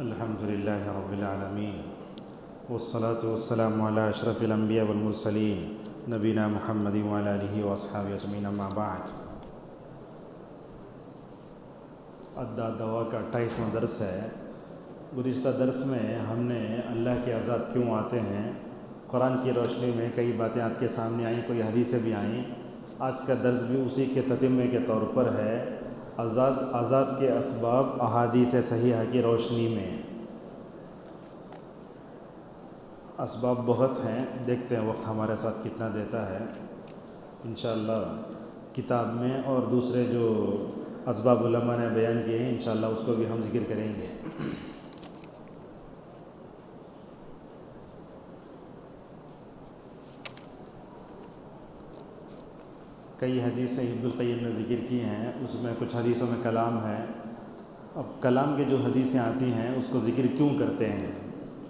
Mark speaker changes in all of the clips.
Speaker 1: الحمد للہ رب العالمین والصلاة والسلام علی اشرف الانبیاء والمرسلین نبینا محمد وعلی آلہ واصحابہ اجمعین اما بعد۔ دعا کا 28واں درس ہے۔ گزشتہ درس میں ہم نے اللہ کے عذاب کیوں آتے ہیں، قرآن کی روشنی میں کئی باتیں آپ کے سامنے آئیں، کوئی حدیثیں بھی آئیں۔ آج کا درس بھی اسی کے تتمے کے طور پر ہے، عذاب کے اسباب احادیث صحیحہ کی روشنی میں۔ اسباب بہت ہیں، دیکھتے ہیں وقت ہمارے ساتھ کتنا دیتا ہے۔ انشاءاللہ کتاب میں اور دوسرے جو اسباب علماء نے بیان کیے ہیں انشاءاللہ اس کو بھی ہم ذکر کریں گے۔ کئی حدیثیں ابن القیم نے ذکر کی ہیں، اس میں کچھ حدیثوں میں کلام ہے۔ اب کلام کے جو حدیثیں آتی ہیں اس کو ذکر کیوں کرتے ہیں،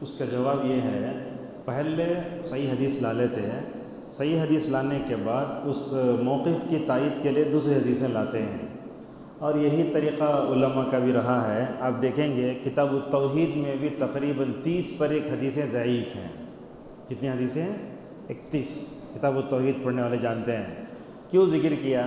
Speaker 1: اس کا جواب یہ ہے، پہلے صحیح حدیث لا لیتے ہیں، صحیح حدیث لانے کے بعد اس موقف کی تائید کے لیے دوسری حدیثیں لاتے ہیں، اور یہی طریقہ علماء کا بھی رہا ہے۔ آپ دیکھیں گے کتاب التوحید میں بھی تقریباً 30 پر ایک حدیثیں ضعیف ہیں۔ کتنی حدیثیں ہیں؟ 31۔ کتاب التوحید پڑھنے والے جانتے ہیں کیوں ذکر کیا،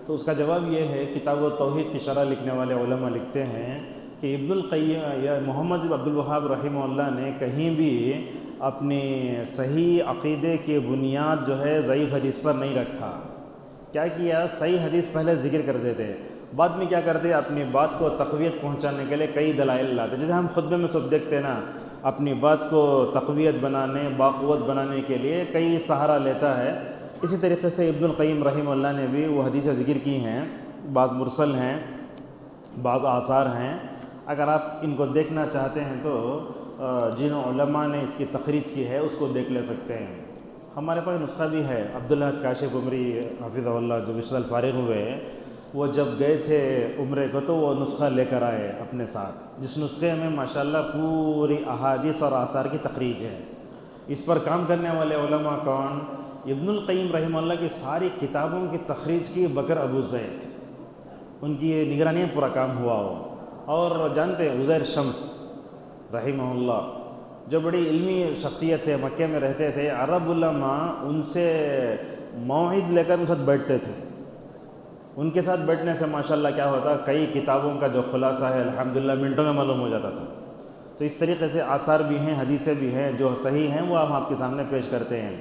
Speaker 1: تو اس کا جواب یہ ہے، کتاب التوحید کی شرح لکھنے والے علماء لکھتے ہیں کہ ابن القیم یا محمد عبد الوہاب رحمہ اللہ نے کہیں بھی اپنی صحیح عقیدے کی بنیاد جو ہے ضعیف حدیث پر نہیں رکھا۔ کیا کیا، صحیح حدیث پہلے ذکر کر دیتے، بعد میں کیا کرتے، اپنی بات کو تقویت پہنچانے کے لیے کئی دلائل لاتے۔ جیسے ہم خطبے میں سب دیکھتے ہیں نا، اپنی بات کو تقویت بنانے، باقوت بنانے کے لیے کئی سہارا لیتا ہے۔ اسی طریقے سے ابن القیم رحمہ اللہ نے بھی وہ حدیثیں ذکر کی ہیں، بعض مرسل ہیں، بعض آثار ہیں۔ اگر آپ ان کو دیکھنا چاہتے ہیں تو جن علماء نے اس کی تخریج کی ہے اس کو دیکھ لے سکتے ہیں۔ ہمارے پاس نسخہ بھی ہے، عبداللہ کاشف عمری حفظہ اللہ جو بشر الفارغ ہوئے، وہ جب گئے تھے عمرے کو تو وہ نسخہ لے کر آئے اپنے ساتھ، جس نسخے میں ماشاءاللہ پوری احادیث اور آثار کی تخریج ہے۔ اس پر کام کرنے والے علماء کون؟ ابن القیم رحمہ اللہ کی ساری کتابوں کی تخریج کی بکر ابو زید، ان کی نگرانی میں پورا کام ہوا ہو۔ اور جانتے ہیں عزیر شمس رحمہ اللہ جو بڑی علمی شخصیت ہے، مکہ میں رہتے تھے، عرب علماء ان سے موعد لے کر ان کے ساتھ بیٹھتے تھے۔ ان کے ساتھ بیٹھنے سے ماشاءاللہ کیا ہوتا، کئی کتابوں کا جو خلاصہ ہے الحمدللہ منٹوں میں معلوم ہو جاتا تھا۔ تو اس طریقے سے آثار بھی ہیں، حدیثیں بھی ہیں جو صحیح ہیں، وہ ہم آپ کے سامنے پیش کرتے ہیں۔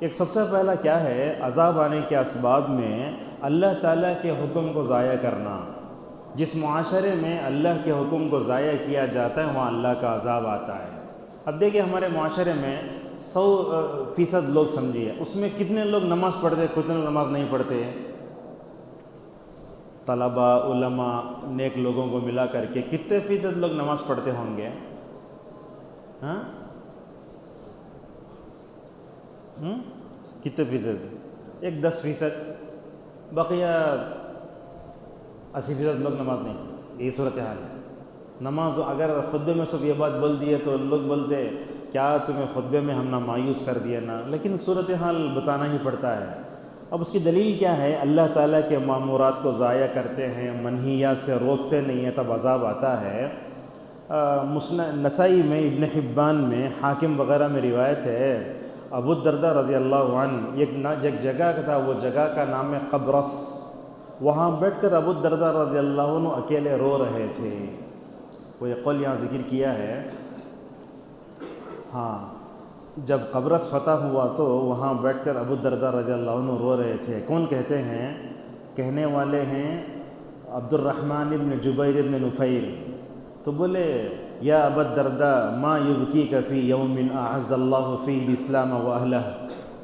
Speaker 1: ایک سب سے پہلا کیا ہے، عذاب آنے کے اسباب میں اللہ تعالیٰ کے حکم کو ضائع کرنا۔ جس معاشرے میں اللہ کے حکم کو ضائع کیا جاتا ہے وہاں اللہ کا عذاب آتا ہے۔ اب دیکھیں ہمارے معاشرے میں 100% لوگ سمجھیے، اس میں کتنے لوگ نماز پڑھتے، کتنے لوگ نماز نہیں پڑھتے؟ طلباء، علماء، نیک لوگوں کو ملا کر کے کتنے فیصد لوگ نماز پڑھتے ہوں گے؟ ہاں کتنے فیصد؟ ایک 10%، بقیہ 80% لوگ نماز نہیں پڑھتے۔ یہ صورتحال ہے۔ نماز اگر خطبے میں سب یہ بات بول دیے تو لوگ بولتے کیا تمہیں خطبے میں ہم نہ مایوس کر دیے نا، لیکن صورتحال بتانا ہی پڑتا ہے۔ اب اس کی دلیل کیا ہے، اللہ تعالیٰ کے مامورات کو ضائع کرتے ہیں، منہیات سے روکتے نہیں ہیں، تب عذاب آتا ہے۔ نسائی میں، ابن حبان میں، حاکم وغیرہ میں روایت ہے، ابو الدرداء رضی اللہ عنہ ایک جگہ تھا، وہ جگہ کا نام ہے قبرص، وہاں بیٹھ کر ابو الدرداء رضی اللہ عنہ اکیلے رو رہے تھے۔ وہ یہ قول یہاں ذکر کیا ہے۔ ہاں، جب قبرص فتح ہوا تو وہاں بیٹھ کر ابو الدرداء رضی اللہ عنہ رو رہے تھے۔ کون کہتے ہیں؟ کہنے والے ہیں عبد الرحمن ابن جبیر ابن نفیر۔ تو بولے یا ابا الدرداء ما یبکیک فی یوم اعز اللہ فی الاسلام و اہلہ۔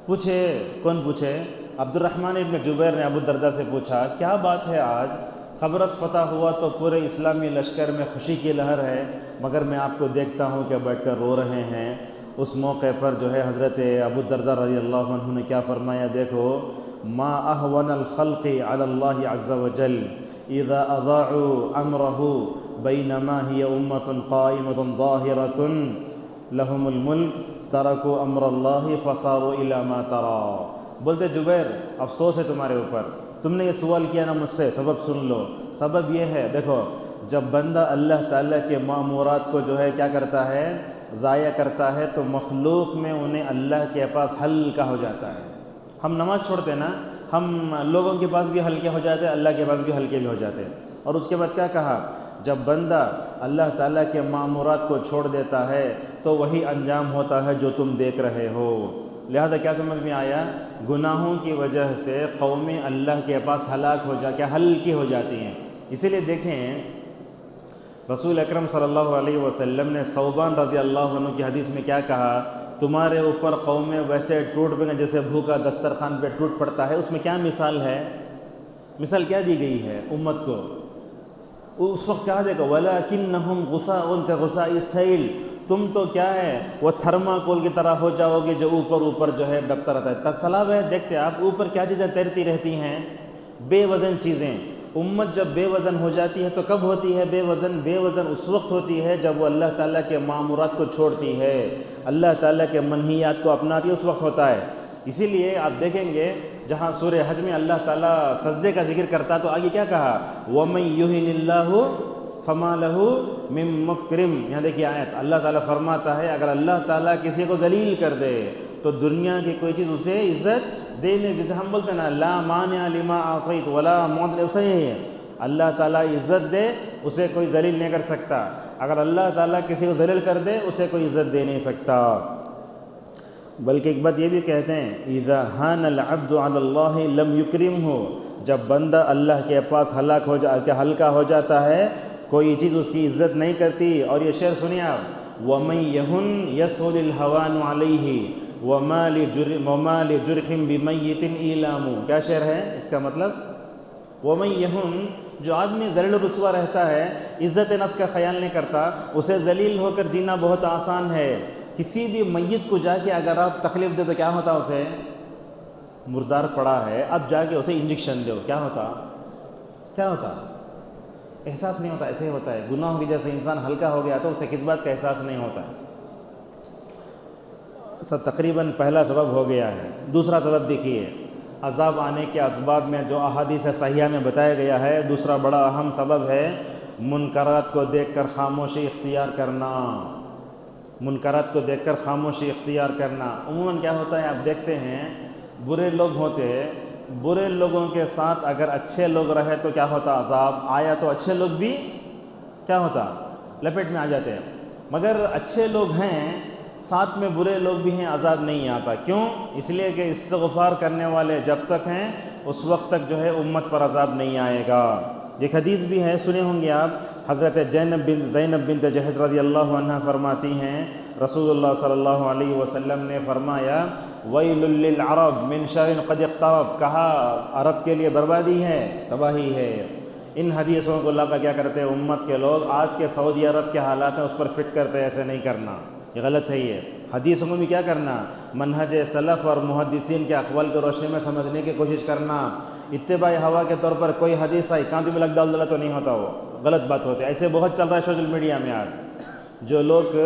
Speaker 1: پوچھے، کون پوچھے؟ عبد الرحمن ابن جبیر نے ابو الدرداء سے پوچھا کیا بات ہے، آج قبرص فتح ہوا تو پورے اسلامی لشکر میں خوشی کی لہر ہے، مگر میں آپ کو دیکھتا ہوں کہ بیٹھ کر رو رہے ہیں۔ اس موقع پر جو ہے حضرت ابو الدرداء رضی اللہ عنہ نے کیا فرمایا، دیکھو ما اہون الخلق علی اللہ عز وجل اذا اضاعوا امرہ بینما ہی امت قائمۃ ظاہرۃ لہم الملک ترکوا امر اللہ فصاروا الی ما تری۔ بولتے جبیر افسوس ہے تمہارے اوپر، تم نے یہ سوال کیا نا مجھ سے، سبب سن لو۔ سبب یہ ہے، دیکھو جب بندہ اللہ تعالیٰ کے مأمورات کو جو ہے کیا کرتا ہے، ضائع کرتا ہے، تو مخلوق میں انہیں اللہ کے پاس ہلکا ہو جاتا ہے۔ ہم نماز چھوڑتے ہیں نا، ہم لوگوں کے پاس بھی ہلکے ہو جاتے ہیں، اللہ کے پاس بھی ہلکے بھی ہو جاتے ہیں۔ اور اس کے بعد کیا کہا، جب بندہ اللہ تعالیٰ کے مأمورات کو چھوڑ دیتا ہے تو وہی انجام ہوتا ہے جو تم دیکھ رہے ہو۔ لہذا کیا سمجھ میں آیا، گناہوں کی وجہ سے قومیں اللہ کے پاس ہلکی ہو جاتی ہیں۔ اسی لیے دیکھیں رسول اکرم صلی اللہ علیہ وسلم نے ثوبان رضی اللہ عنہ کی حدیث میں کیا کہا، تمہارے اوپر قومیں ویسے ٹوٹ پڑیں جیسے بھوکا دسترخوان پہ ٹوٹ پڑتا ہے۔ اس میں کیا مثال ہے، مثال کیا دی گئی ہے امت کو؟ اس وقت کہا جائے گا وَلَكِنَّهُمْ غُثَاءٌ كَغُثَاءِ السَّيْلِ، تم تو کیا ہے وہ تھرماکول کی طرح ہو جاؤ گے جو اوپر جو ہے ڈبتا رہتا ہے۔ سیلاب ہے، دیکھتے آپ اوپر کیا چیزیں تیرتی رہتی ہیں، بے وزن چیزیں۔ امت جب بے وزن ہو جاتی ہے تو کب ہوتی ہے بے وزن اس وقت ہوتی ہے جب وہ اللہ تعالیٰ کے مأمورات کو چھوڑتی ہے، اللہ تعالیٰ کے منہیات کو اپناتی ہے، اس وقت ہوتا ہے۔ اسی لیے آپ دیکھیں گے جہاں سورہ حج میں اللہ تعالیٰ سجدے کا ذکر کرتا تو آگے کیا کہا، وَمَن يُهِنِ اللَّهُ فَمَا لَهُ مِن مُكْرِمٍ۔ یہاں دیکھیے آیت، اللہ تعالیٰ فرماتا ہے اگر اللہ تعالیٰ کسی کو ذلیل کر دے تو دنیا کی کوئی چیز اسے عزت دے نہیں، جسے ہم بولتے ہیں نا لا مانع لما اعطیت ولا معطی، صحیح ہے، اللہ تعالیٰ عزت دے اسے کوئی ذلیل نہیں کر سکتا، اگر اللہ تعالیٰ کسی کو ذلیل کر دے اسے کوئی عزت دے نہیں سکتا۔ بلکہ ایک بات یہ بھی کہتے ہیں اذا ہان العبد علی اللہ لم یکرمہ، جب بندہ اللہ کے پاس ہلکا ہو جاتا ہے کوئی چیز اس کی عزت نہیں کرتی۔ اور یہ شعر سنیے آپ، وَمَن يَهُنْ يَسْهُلِ الْهَوَانُ عَلَيْهِ وَمَا لِجُرْحٍ بِمَيِّتٍ إِيلَامُ۔ کیا شعر ہے اس کا مطلب، وَمَن يَهُنْ، جو آدمی ذلیل و رسوا رہتا ہے، عزت نفس کا خیال نہیں کرتا، اسے ذلیل ہو کر جینا بہت آسان ہے۔ کسی بھی میت کو جا کے اگر آپ تکلیف دے تو کیا ہوتا، اسے مردار پڑا ہے اب جا کے اسے انجیکشن دو، کیا ہوتا احساس نہیں ہوتا، ایسے ہوتا ہے۔ گناہوں کی جیسے انسان ہلکا ہو گیا تو اسے کس بات کا احساس نہیں ہوتا ہے۔ سب تقریباً پہلا سبب ہو گیا ہے۔ دوسرا سبب دیکھیے، عذاب آنے کے اسباب میں جو احادیث صحیحہ میں بتایا گیا ہے، دوسرا بڑا اہم سبب ہے منکرات کو دیکھ کر خاموشی اختیار کرنا۔ منکرات کو دیکھ کر خاموشی اختیار کرنا۔ عموماً کیا ہوتا ہے، آپ دیکھتے ہیں برے لوگ ہوتے، برے لوگوں کے ساتھ اگر اچھے لوگ رہے تو کیا ہوتا، عذاب آیا تو اچھے لوگ بھی کیا ہوتا، لپیٹ میں آ جاتے ہیں۔ مگر اچھے لوگ ہیں ساتھ میں برے لوگ بھی ہیں، عذاب نہیں آتا۔ کیوں؟ اس لیے کہ استغفار کرنے والے جب تک ہیں اس وقت تک جو ہے امت پر عذاب نہیں آئے گا۔ ایک حدیث بھی ہے، سنے ہوں گے آپ، حضرت زینب بنت جحش رضی اللہ عنہ فرماتی ہیں رسول اللہ صلی اللہ علیہ وسلم نے فرمایا ویل للعرب من شر قد اقترب، کہا عرب کے لیے بربادی ہے، تباہی ہے۔ ان حدیثوں کو اللہ کا کیا کرتے ہیں امت کے لوگ، آج کے سعودی عرب کے حالات ہیں اس پر فٹ کرتے ہیں، ایسے نہیں کرنا، یہ غلط ہے۔ یہ حدیثوں میں بھی کیا کرنا، منہج سلف اور محدثین کے اقوال کی روشنی میں سمجھنے کی کوشش کرنا۔ اتباع ہوا کے طور پر کوئی حدیث آئی کانتی میں لگ ڈال تو نہیں ہوتا، وہ غلط بات ہوتی ہے۔ ایسے بہت چل رہا ہے سوشل میڈیا میں آج، جو لوگ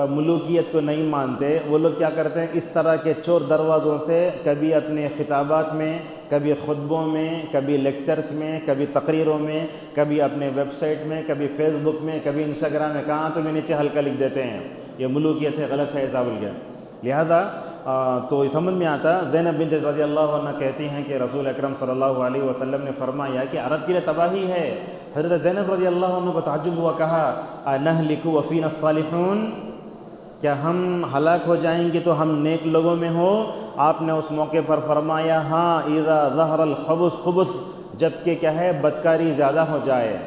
Speaker 1: ملوکیت کو نہیں مانتے وہ لوگ کیا کرتے ہیں، اس طرح کے چور دروازوں سے کبھی اپنے خطابات میں، کبھی خطبوں میں، کبھی لیکچرز میں، کبھی تقریروں میں، کبھی اپنے ویب سائٹ میں، کبھی فیس بک میں، کبھی انسٹاگرام میں، کہاں تو میں نیچے ہلکا لکھ دیتے ہیں یہ ملوکیت ہے، غلط ہے، ایسا بول گیا۔ لہذا تو سمجھ میں آتا، زینب بنت رضی اللہ عنہ کہتی ہیں کہ رسول اکرم صلی اللہ علیہ وسلم نے فرمایا کہ عرب کے لیے تباہی ہے۔ حضرت زینب رضی اللہ عنہ کو تعجب ہوا، کہا انہلک وفینا الصالحون، کیا ہم ہلاک ہو جائیں گے تو ہم نیک لوگوں میں ہو؟ آپ نے اس موقع پر فرمایا ہاں، اذا ظہر الخبث خبث، جبکہ کیا ہے بدکاری زیادہ ہو جائے۔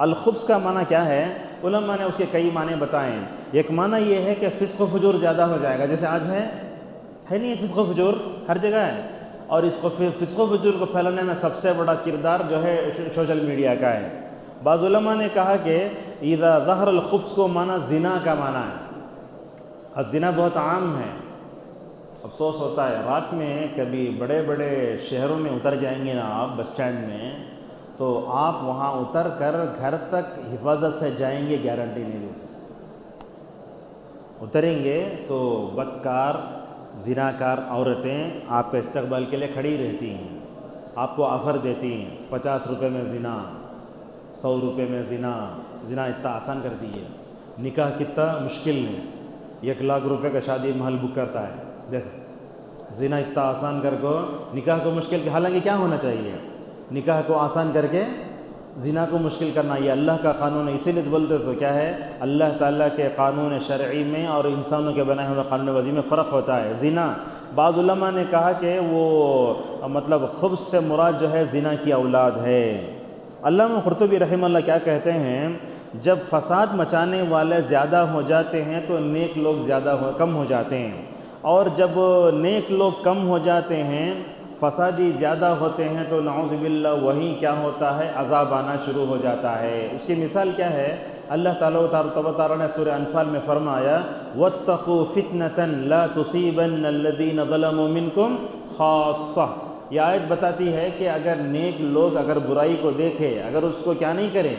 Speaker 1: الخبث کا معنی کیا ہے؟ علماء نے اس کے کئی معنی بتائیں۔ ایک معنی یہ ہے کہ فسق و فجور زیادہ ہو جائے گا، جیسے آج ہے نہیں فسق و فجور ہر جگہ ہے، اور اس کو فسق و فجور کو پھیلانے میں سب سے بڑا کردار جو ہے سوشل میڈیا کا ہے۔ بعض علماء نے کہا کہ اذا ظہر الخبث کو معنی زنا کا معنی ہے، اور زنا بہت عام ہے۔ افسوس ہوتا ہے رات میں کبھی بڑے بڑے شہروں میں اتر جائیں گے نا آپ، بس اسٹینڈ میں، تو آپ وہاں اتر کر گھر تک حفاظت سے جائیں گے، گارنٹی نہیں دے سکتے۔ اتریں گے تو بدکار زناکار عورتیں آپ کے استقبال کے لیے کھڑی رہتی ہیں، آپ کو آفر دیتی ہیں 50 روپے میں زنا، 100 روپے میں زنا اتنا آسان کر دی ہے. نکاح کتنا مشکل ہے. 1 لاکھ روپے کا شادی محل بک کرتا ہے. دیکھ زنا اتنا آسان کر کو نکاح کو مشکل. حالانکہ کیا ہونا چاہیے؟ نکاح کو آسان کر کے زنا کو مشکل کرنا. یہ اللہ کا قانون ہے. اسی لیے بولتے سو کیا ہے، اللہ تعالیٰ کے قانون شرعی میں اور انسانوں کے بنائے ہوئے قانون وضعی میں فرق ہوتا ہے. زنا بعض علماء نے کہا کہ وہ مطلب خبث سے مراد جو ہے زنا کی اولاد ہے. علامہ قرطبی رحمہ اللہ کیا کہتے ہیں، جب فساد مچانے والے زیادہ ہو جاتے ہیں تو نیک لوگ کم ہو جاتے ہیں، اور جب نیک لوگ کم ہو جاتے ہیں، فسادی زیادہ ہوتے ہیں، تو نعوذ باللہ وہیں کیا ہوتا ہے، عذاب آنا شروع ہو جاتا ہے. اس کی مثال کیا ہے؟ اللہ تعالیٰ تعالیٰ نے سورہ انفال میں فرمایا وَاتَّقُوا فِتْنَةً لَا تُصِيبَنَّ الَّذِينَ ظَلَمُوا مِنْكُمْ خَاصَّةً. یہ آیت بتاتی ہے کہ اگر نیک لوگ اگر برائی کو دیکھے، اگر اس کو کیا نہیں کریں،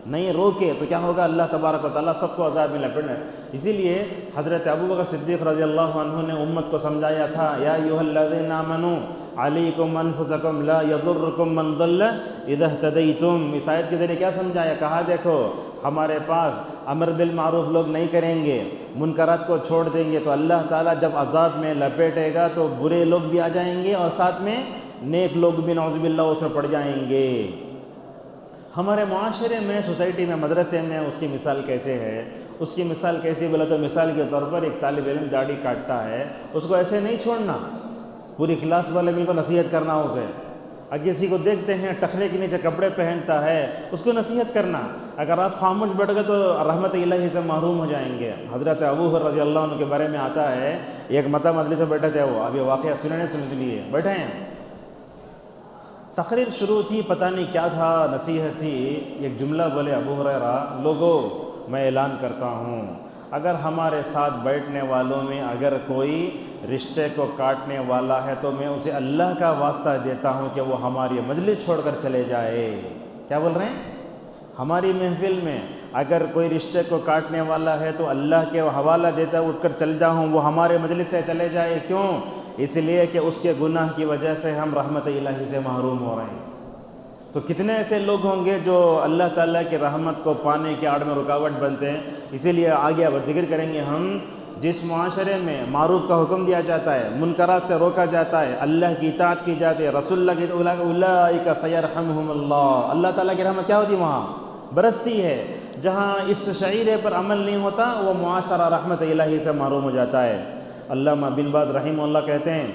Speaker 1: نہیں روکے، تو کیا ہوگا؟ اللہ تبارک و تعالیٰ سب کو عذاب میں لپیٹنا. اسی لیے حضرت ابوبکر صدیق رضی اللہ عنہ نے امت کو سمجھایا تھا، یا ایھا الذین آمنوا علیکم انفسکم لا یضرکم من ضل اذا اہتدیتم. اس آیت کے ذریعے کیا سمجھایا؟ کہا دیکھو ہمارے پاس امر بالمعروف لوگ نہیں کریں گے، منکرات کو چھوڑ دیں گے، تو اللہ تعالیٰ جب عذاب میں لپیٹے گا تو برے لوگ بھی آ جائیں گے اور ساتھ میں نیک لوگ بھی نعوذ باللہ اس میں پڑ جائیں گے. ہمارے معاشرے میں، سوسائٹی میں، مدرسے میں اس کی مثال کیسے ہے؟ اس کی مثال کیسی بولا تو مثال کے طور پر ایک طالب علم داڑھی کاٹتا ہے، اس کو ایسے نہیں چھوڑنا، پوری کلاس والے مل کو نصیحت کرنا اسے. اگر کسی کو دیکھتے ہیں ٹخنے کے نیچے کپڑے پہنتا ہے، اس کو نصیحت کرنا. اگر آپ خاموش بیٹھ گئے تو رحمت الہی سے محروم ہو جائیں گے. حضرت ابو ہریرہ رضی اللہ عنہ کے بارے میں آتا ہے، ایک مجلس میں بیٹھے تھے، وہ ابھی واقعہ سننے سمجھ لیے بیٹھے ہیں، تقریر شروع تھی، پتہ نہیں کیا تھا، نصیحت تھی. ایک جملہ بولے ابو ہریرہ، لوگوں میں اعلان کرتا ہوں، اگر ہمارے ساتھ بیٹھنے والوں میں اگر کوئی رشتے کو کاٹنے والا ہے تو میں اسے اللہ کا واسطہ دیتا ہوں کہ وہ ہماری مجلس چھوڑ کر چلے جائے. کیا بول رہے ہیں؟ ہماری محفل میں اگر کوئی رشتے کو کاٹنے والا ہے تو اللہ کے حوالہ دیتا اٹھ کر چل جاؤں، وہ ہمارے مجلس سے چلے جائے. کیوں؟ اس لیے کہ اس کے گناہ کی وجہ سے ہم رحمت الہی سے محروم ہو رہے ہیں. تو کتنے ایسے لوگ ہوں گے جو اللہ تعالیٰ کی رحمت کو پانے کے آڑ میں رکاوٹ بنتے ہیں. اسی لیے آگے اب ذکر کریں گے ہم، جس معاشرے میں معروف کا حکم دیا جاتا ہے، منکرات سے روکا جاتا ہے، اللہ کی اطاعت کی جاتی ہے، رسول اللہ کی اولئک سیرحمہم اللہ، اللہ تعالیٰ کی رحمت کیا ہوتی ہے؟ وہاں برستی ہے. جہاں اس شعیرے پر عمل نہیں ہوتا وہ معاشرہ رحمت الہی سے محروم ہو جاتا ہے. علامہ بن باز رحمہ اللہ کہتے ہیں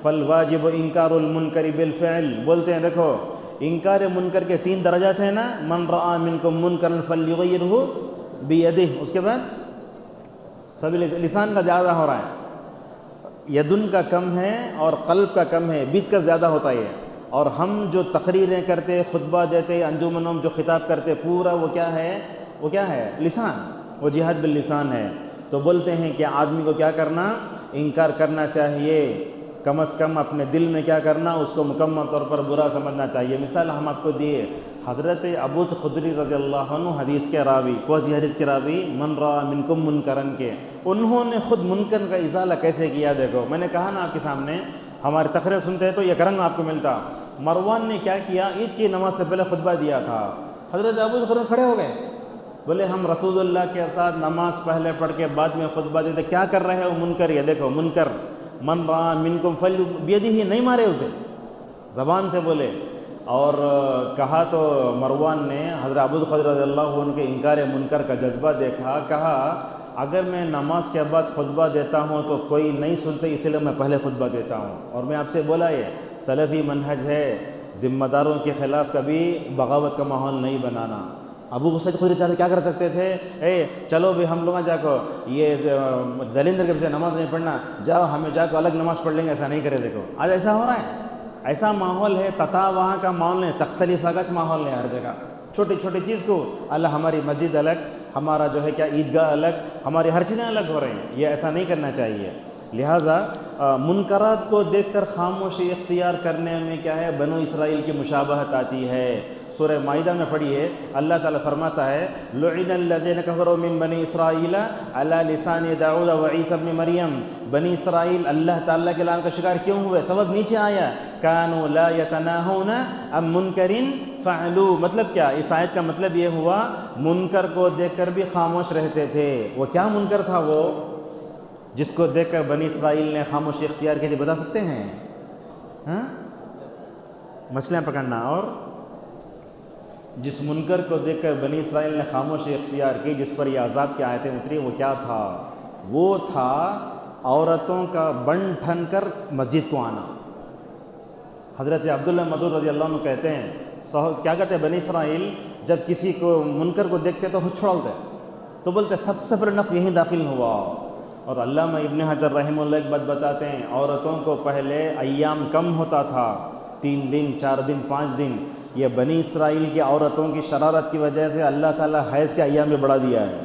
Speaker 1: فالواجب انکار المنکر بالفعل. بولتے ہیں دیکھو انکار منکر کے 3 درجات ہیں نا، من رأى منکم منکرا فلیغیرہ بیدہ. اس کے بعد سبھی لسان کا زیادہ ہو رہا ہے، یدن کا کم ہے اور قلب کا کم ہے، بیچ کا زیادہ ہوتا ہے. اور ہم جو تقریریں کرتے، خطبہ دیتے، انجمنوں میں جو خطاب کرتے، پورا وہ کیا ہے؟ لسان. وہ جہاد باللسان ہے. تو بولتے ہیں کہ آدمی کو کیا کرنا؟ انکار کرنا چاہیے. کم از کم اپنے دل میں کیا کرنا؟ اس کو مکمل طور پر برا سمجھنا چاہیے. مثال ہم آپ کو دیے، حضرت ابو خدری رضی اللہ عنہ حدیث کے راوی، کوسی حدیث کے راوی، من رأى منکم منکرن کے، انہوں نے خود منکر کا ازالہ کیسے کیا. دیکھو میں نے کہا نا آپ کے سامنے، ہمارے تقریر سنتے ہیں تو یہ کرنگ آپ کو ملتا. مروان نے کیا کیا؟ عید کی نماز سے پہلے خطبہ دیا تھا. حضرت ابو خدری کھڑے ہو گئے، بولے ہم رسول اللہ کے ساتھ نماز پہلے پڑھ کے بعد میں خطبہ دیتے، کیا کر رہے ہیں؟ وہ منکر. یہ دیکھو منکر، من رأى منکم فلیغیرہ، نہیں مارے اسے، زبان سے بولے. اور کہا تو مروان نے حضرت ابو خدری رضی اللہ عنہ کے انکار منکر کا جذبہ دیکھا، کہا اگر میں نماز کے بعد خطبہ دیتا ہوں تو کوئی نہیں سنتے، اس لیے میں پہلے خطبہ دیتا ہوں. اور میں آپ سے بولا یہ سلفی منہج ہے، ذمہ داروں کے خلاف کبھی بغاوت کا ماحول نہیں بنانا. ابو خدری چاہتے کیا کر سکتے تھے؟ چلو بھی ہم لوگ جا کو یہ دلیندر کے پیچھے نماز نہیں پڑھنا، جاؤ ہمیں جا کو الگ نماز پڑھ لیں گے. ایسا نہیں کرے. دیکھو آج ایسا ہو رہا ہے، ایسا ماحول ہے. تتا وہاں کا ماحول نہیں، تختلف کا ماحول ہے ہر جگہ. چھوٹی چھوٹی چیز کو اللہ، ہماری مسجد الگ، ہمارا جو ہے کیا عیدگاہ الگ، ہماری ہر چیزیں الگ ہو رہی ہیں. یہ ایسا نہیں کرنا چاہیے. لہٰذا منکرات کو دیکھ کر خاموشی اختیار کرنے میں کیا ہے؟ بنو اسرائیل کی مشابہت آتی ہے. سورہ مائدہ میں پڑھیے، اللہ تعالیٰ فرماتا ہے لعن الذین کفروا من بنی اسرائیل علی لسان داؤد و عیسی ابن مریم، بنی اسرائیل اللہ تعالیٰ کے لعن کا شکار کیوں ہوئے؟ سبب نیچے آیا کانوا لا یتناہون عن منکر فعلوا، مطلب کیا؟ اس آیت کا مطلب یہ ہوا منکر کو دیکھ کر بھی خاموش رہتے تھے۔ وہ کیا منکر تھا وہ جس کو دیکھ کر بنی اسرائیل نے خاموشی اختیار کی تھی؟ بتا سکتے ہیں؟ ہاں، مچھلیاں پکڑنا۔ اور جس منکر کو دیکھ کر بنی اسرائیل نے خاموشی اختیار کی، جس پر یہ عذاب کی آیتیں اتری، وہ کیا تھا؟ وہ تھا عورتوں کا بن ٹھن کر مسجد کو آنا۔ حضرت عبداللہ مسعود رضی اللہ عنہ کہتے ہیں کیا کہتے ہیں بنی اسرائیل جب کسی کو منکر کو دیکھتے تو چھوڑتے، تو بولتے سب سے پہلے نقص یہیں داخل ہوا۔ اور علامہ ابن حجر رحمہ اللہ ایک بات بتاتے ہیں، عورتوں کو پہلے ایام کم ہوتا تھا، 3 دن 4 دن 5 دن، یہ بنی اسرائیل کی عورتوں کی شرارت کی وجہ سے اللہ تعالیٰ حیض کے ایام میں بڑھا دیا ہے۔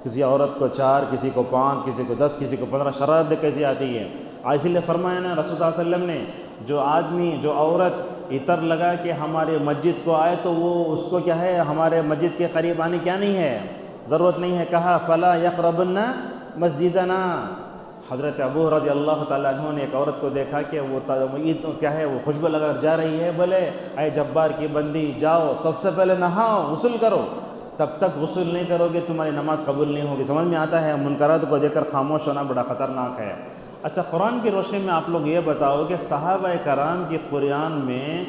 Speaker 1: کسی عورت کو 4، کسی کو 5، کسی کو 10، کسی کو 15، شرارت کیسی آتی ہے۔ اسی لیے فرمایا نا رسول صلی اللہ علیہ وسلم نے، جو عورت عطر لگا کے ہمارے مسجد کو آئے تو وہ اس کو کیا ہے، ہمارے مسجد کے قریب آنے کیا نہیں ہے، ضرورت نہیں ہے۔ کہا فلا یقربن مسجدنا۔ حضرت ابو رضی اللہ تعالیٰ عنہ نے ایک عورت کو دیکھا کہ وہ کیا ہے، وہ خوشبو لگا کر جا رہی ہے، بولے اے جبار کی بندی جاؤ سب سے پہلے نہاؤ، غسل کرو، تب تک غسل نہیں کرو گے تمہاری نماز قبول نہیں ہوگی۔ سمجھ میں آتا ہے منکرات کو دیکھ کر خاموش ہونا بڑا خطرناک ہے۔ اچھا، قرآن کی روشنی میں آپ لوگ یہ بتاؤ کہ صحابہ کرام کی قرآن میں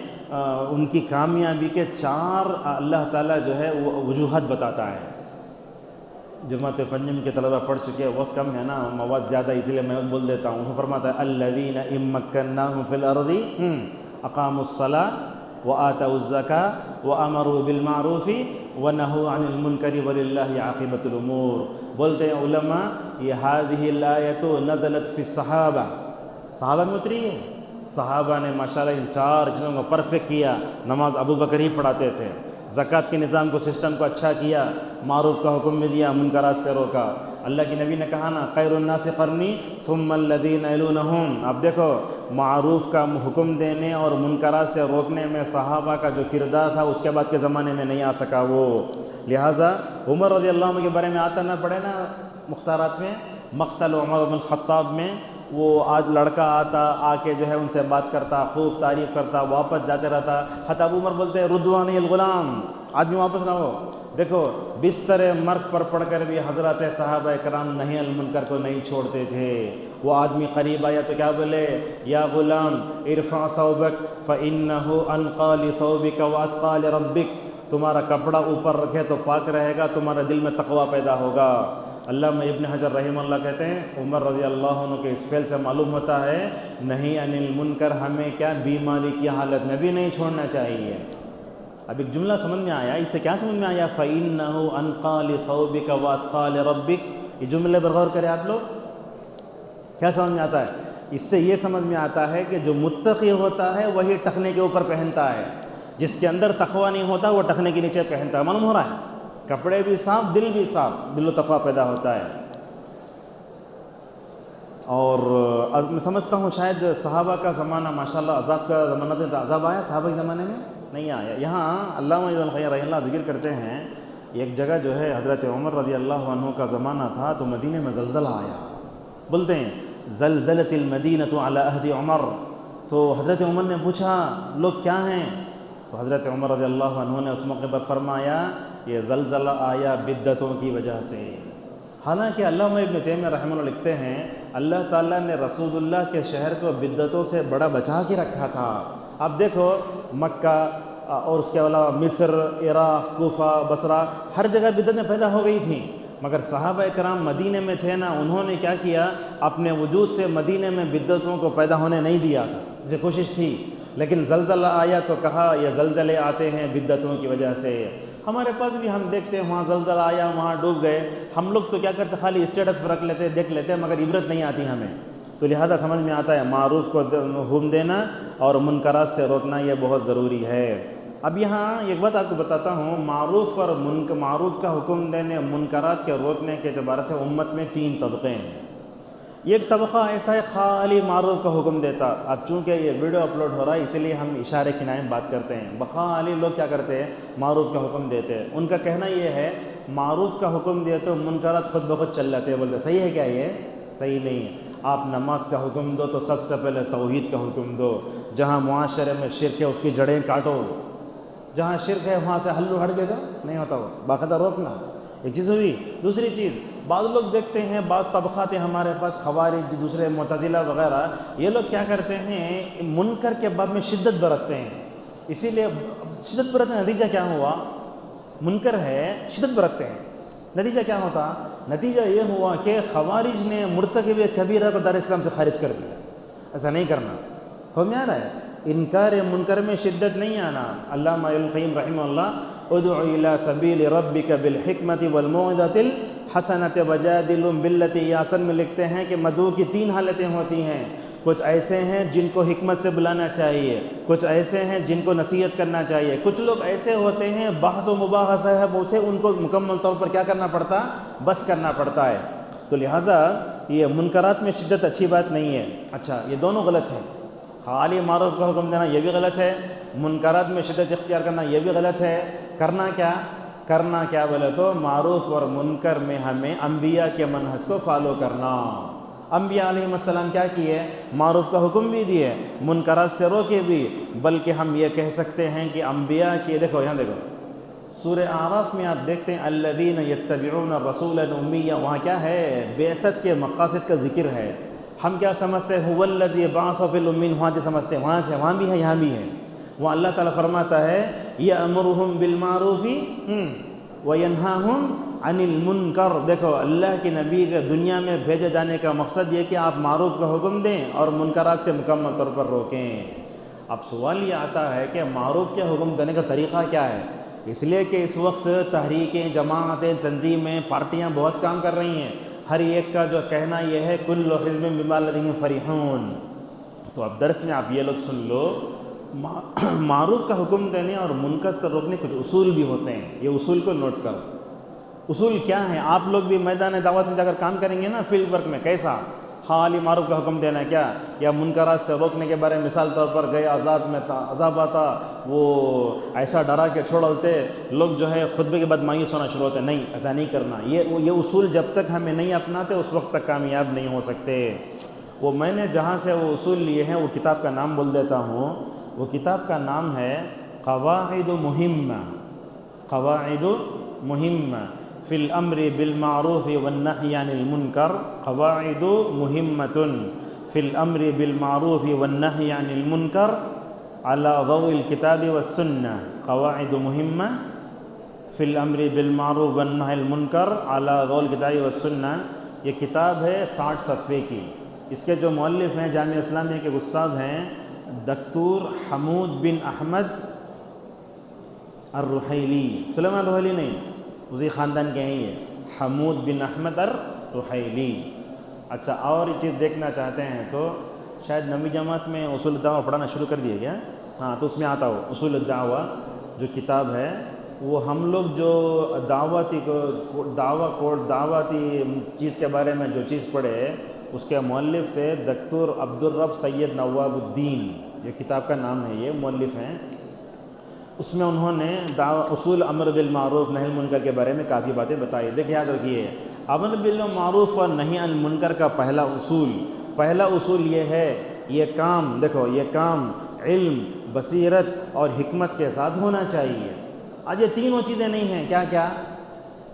Speaker 1: ان کی کامیابی کے 4 اللہ تعالیٰ جو ہے وہ وجوہات بتاتا ہے۔ جماعت پنجم کے طلبہ پڑھ چکے ہیں، وقت کم ہے نا، مواد زیادہ، اسی لیے میں بول دیتا ہوں۔ اس میں فرماتا ہے الذین ان مکناہم فی الارض اقاموا الصلاۃ وآتوا الزکاۃ وامروا بالمعروف ونہوا عن المنکر وللہ عاقبۃ الامور۔ بولتے ہیں علماء یہ ہذہ الآیۃ نزلت فی الصحابہ، صحابہ میں اتری ہے۔ صحابہ نے ماشاءاللہ ان 4 چیزوں کو پرفیکٹ کیا۔ نماز ابو بکر ہی پڑھاتے تھے، زکوٰۃ کے نظام کو، سسٹم کو اچھا کیا، معروف کا حکم بھی دیا، منکرات سے روکا۔ اللہ کی نبی نے کہا نا خیر الناس قرنی ثم الذین یلونہم۔ اب دیکھو معروف کا حکم دینے اور منکرات سے روکنے میں صحابہ کا جو کردار تھا اس کے بعد کے زمانے میں نہیں آ سکا وہ۔ لہٰذا عمر رضی اللہ عنہ کے بارے میں آتا نہ پڑے نا مختارات میں، مقتل عمر بن الخطاب میں، وہ آج لڑکا آتا آ کے جو ہے ان سے بات کرتا، خوب تعریف کرتا، واپس جاتے رہتا۔ حتی ابو عمر بولتے ہیں ردوانی الغلام، آدمی واپس نہ ہو۔ دیکھو بستر مرگ پر پڑھ کر بھی حضرات صحابہ کرام نہی المنکر کو نہیں چھوڑتے تھے۔ وہ آدمی قریب آیا تو کیا بولے، یا غلام ارفع ثوبک فإنہ انقی لثوبک واتقی لربک، تمہارا کپڑا اوپر رکھے تو پاک رہے گا، تمہارے دل میں تقوی پیدا ہوگا۔ علامہ ابن حجر رحمہ اللہ کہتے ہیں عمر رضی اللہ عنہ کے اس فعل سے معلوم ہوتا ہے نہی عن المنکر ہمیں کیا بیماری کی حالت میں بھی نہیں چھوڑنا چاہیے۔ اب ایک جملہ سمجھ میں آیا، اس سے کیا سمجھ میں آیا، فَإِنَّهُ أَنْقَى لِثَوْبِكَ وَأَتْقَى لِرَبِّكَ، یہ جملے پر غور کریں آپ لوگ، کیا سمجھ میں آتا ہے؟ اس سے یہ سمجھ میں آتا ہے کہ جو متقی ہوتا ہے وہی ٹخنے کے اوپر پہنتا ہے، جس کے اندر تقوی نہیں ہوتا وہ ٹخنے کے نیچے پہنتا ہے۔ معلوم ہو رہا ہے، کپڑے بھی صاف، دل بھی صاف، دل و تقوی پیدا ہوتا ہے۔ اور میں سمجھتا ہوں شاید صحابہ کا زمانہ ماشاءاللہ عذاب کا زمانہ تھا، عذاب آیا صحابہ کے زمانے میں نہیں آیا۔ یہاں علامہ ابن القیم رحمہ اللہ ذکر کرتے ہیں ایک جگہ جو ہے حضرت عمر رضی اللہ عنہ کا زمانہ تھا تو مدینہ میں زلزلہ آیا، بولتے ہیں زلزلت المدینۃ علی عہد عمر، تو حضرت عمر نے پوچھا لوگ کیا ہیں، تو حضرت عمر رضی اللہ عنہ نے اس موقع پر فرمایا یہ زلزلہ آیا بدعتوں کی وجہ سے۔ حالانکہ علامہ ابن تیمیہ رحمہ اللہ لکھتے ہیں اللہ تعالیٰ نے رسول اللہ کے شہر کو بدعتوں سے بڑا بچا کے رکھا تھا۔ اب دیکھو مکہ اور اس کے علاوہ مصر، عراق، کوفہ، بصرہ، ہر جگہ بدعتیں پیدا ہو گئی تھیں، مگر صحابہ کرام مدینے میں تھے نا، انہوں نے کیا کیا، اپنے وجود سے مدینے میں بدعتوں کو پیدا ہونے نہیں دیا تھا، اسے کوشش تھی، لیکن زلزلہ آیا تو کہا یہ زلزلے آتے ہیں بدعتوں کی وجہ سے۔ ہمارے پاس بھی ہم دیکھتے ہیں وہاں زلزلہ آیا وہاں ڈوب گئے، ہم لوگ تو کیا کرتے خالی اسٹیٹس پر رکھ لیتے، دیکھ لیتے، مگر عبرت نہیں آتی ہمیں، تو لہذا سمجھ میں آتا ہے معروف کو حکم دینا اور منکرات سے روکنا یہ بہت ضروری ہے۔ اب یہاں ایک بات آپ کو بتاتا ہوں، معروف اور معروف کا حکم دینے، منکرات کے روکنے کے اعتبار سے امت میں 3 طبقے ہیں۔ ایک طبقہ ایسا ہے خالی معروف کا حکم دیتا. اب چونکہ یہ ویڈیو اپلوڈ ہو رہا ہے اسی لیے ہم اشارے کنائے میں بات کرتے ہیں. بخالی لوگ کیا کرتے ہیں؟ معروف کا حکم دیتے ہیں. ان کا کہنا یہ ہے معروف کا حکم دیے تو منکرات خود بخود چل جاتے ہیں. بولتے صحیح ہے کیا؟ یہ صحیح نہیں ہے. آپ نماز کا حکم دو تو سب سے پہلے توحید کا حکم دو. جہاں معاشرے میں شرک ہے اس کی جڑیں کاٹو. جہاں شرک ہے وہاں سے ہلو ہٹ گے گا نہیں ہوتا ہو، باقاعدہ روکنا. ایک چیز ہوئی. دوسری چیز، بعض لوگ دیکھتے ہیں بعض طبقات ہیں ہمارے پاس، خوارج، دوسرے معتزلہ وغیرہ، یہ لوگ کیا کرتے ہیں منکر کے باب میں شدت برتتے ہیں. اسی لیے شدت برتنے کا نتیجہ کیا ہوا؟ منکر ہے شدت برتتے ہیں، نتیجہ کیا ہوتا؟ نتیجہ یہ ہوا کہ خوارج نے مرتکب کبیرہ کو دار اسلام سے خارج کر دیا. ایسا نہیں کرنا. سمجھ میں آ رہا ہے؟ انکار منکر میں شدت نہیں آنا. علامہ ابن القیم رحمہ اللہ ادع الی سبیل ربک بالحکمت والموعظۃ الحسنۃ وجادلہم باللتی ہی احسن میں لکھتے ہیں کہ مدعو کی 3 حالتیں ہوتی ہیں. کچھ ایسے ہیں جن کو حکمت سے بلانا چاہیے، کچھ ایسے ہیں جن کو نصیحت کرنا چاہیے، کچھ لوگ ایسے ہوتے ہیں بحث و مباحثہ ہے اسے ان کو مکمل طور پر کیا کرنا پڑتا؟ بس کرنا پڑتا ہے. تو لہٰذا یہ منکرات میں شدت اچھی بات نہیں ہے. اچھا، یہ دونوں غلط ہیں. خالی معروف کا حکم دینا یہ بھی غلط ہے، منکرات میں شدت اختیار کرنا یہ بھی غلط ہے. کرنا کیا بولے تو معروف اور منکر میں ہمیں انبیاء کے منہج کو فالو کرنا. انبیاء علیہ السلام کیا کیے؟ معروف کا حکم بھی دیے، منکرات سے روکے بھی. بلکہ ہم یہ کہہ سکتے ہیں کہ انبیاء کی، دیکھو یہاں دیکھو سورہ اعراف میں آپ دیکھتے ہیں الذین یتبعون الرسول الامی، وہاں کیا ہے؟ بعثت کے مقاصد کا ذکر ہے. ہم کیا سمجھتے ہیں؟ هو الذی بعث فی الامین، وہاں سے سمجھتے ہیں وہاں بھی ہے یہاں بھی ہے. وہاں اللہ تعالیٰ فرماتا ہے یأمرہم بالمعروف وینہاہم عن المنکر. دیکھو اللہ کے نبی کے دنیا میں بھیجے جانے کا مقصد یہ کہ آپ معروف کا حکم دیں اور منکرات سے مکمل طور پر روکیں. اب سوال یہ آتا ہے کہ معروف کے حکم دینے کا طریقہ کیا ہے؟ اس لیے کہ اس وقت تحریکیں، جماعتیں، تنظیمیں، پارٹیاں بہت کام کر رہی ہیں. ہر ایک کا جو کہنا یہ ہے کل حزب بما لدیہم فرحون. تو اب درس میں آپ یہ لوگ سن لو، معروف کا حکم دینے اور منکر سے روکنے کچھ اصول بھی ہوتے ہیں. یہ اصول کو نوٹ کرو. اصول کیا ہیں؟ آپ لوگ بھی میدان دعوت میں جا کر کام کریں گے نا، فیلڈ ورک میں، کیسا خالی معروف کا حکم دینا کیا؟ یا منکرات سے روکنے کے بارے میں مثال طور پر گئے عذاب آتا، وہ ایسا ڈرا کے چھوڑتے لوگ جو ہے خطبے کے بعد مایوس ہونا شروع ہوتے. نہیں، ایسا نہیں کرنا. یہ اصول جب تک ہمیں نہیں اپناتے اس وقت تک کامیاب نہیں ہو سکتے. وہ میں نے جہاں سے وہ اصول لیے ہیں وہ کتاب کا نام بول دیتا ہوں. وہ کتاب کا نام ہے قواعد مہمہ فی الامر بالمعروف والنہی عن المنکر. قواعد مہمۃ فی الامر بالمعروف والنہی عن المنکر علی ضوء الکتاب والسنہ. قواعد مہمہ فی الامر بالمعروف والنہی عن المنکر علی ضوء الکتاب والسنہ. یہ کتاب ہے 60 صفحے کی. اس کے جو مؤلف ہیں جامعہ اسلامیہ کے استاد ہیں دکتور حمود بن احمد الرحیلی. سلیمان الرحیلی نہیں، اسی خاندان کے ہیں یہ، حمود بن احمد الرحیلی. اچھا، اور یہ چیز دیکھنا چاہتے ہیں تو شاید نویں جماعت میں اصول الدعوہ پڑھانا شروع کر دیا گیا. ہاں، تو اس میں آتا ہو اصول الدعوہ جو کتاب ہے. وہ ہم لوگ جو دعوتی چیز کے بارے میں جو چیز پڑھے اس کے مؤلف تھے دکتور عبدالرب سید نواب الدین. یہ کتاب کا نام ہے، یہ مؤلف ہیں. اس میں انہوں نے اصول امر بالمعروف نہی المنکر کے بارے میں کافی باتیں بتائی. دیکھ یاد رکھیے، امر بالمعروف اور نہی عن المنکر کا پہلا اصول یہ ہے، یہ کام دیکھو، یہ کام علم، بصیرت اور حکمت کے ساتھ ہونا چاہیے. آج یہ تینوں چیزیں نہیں ہیں. کیا؟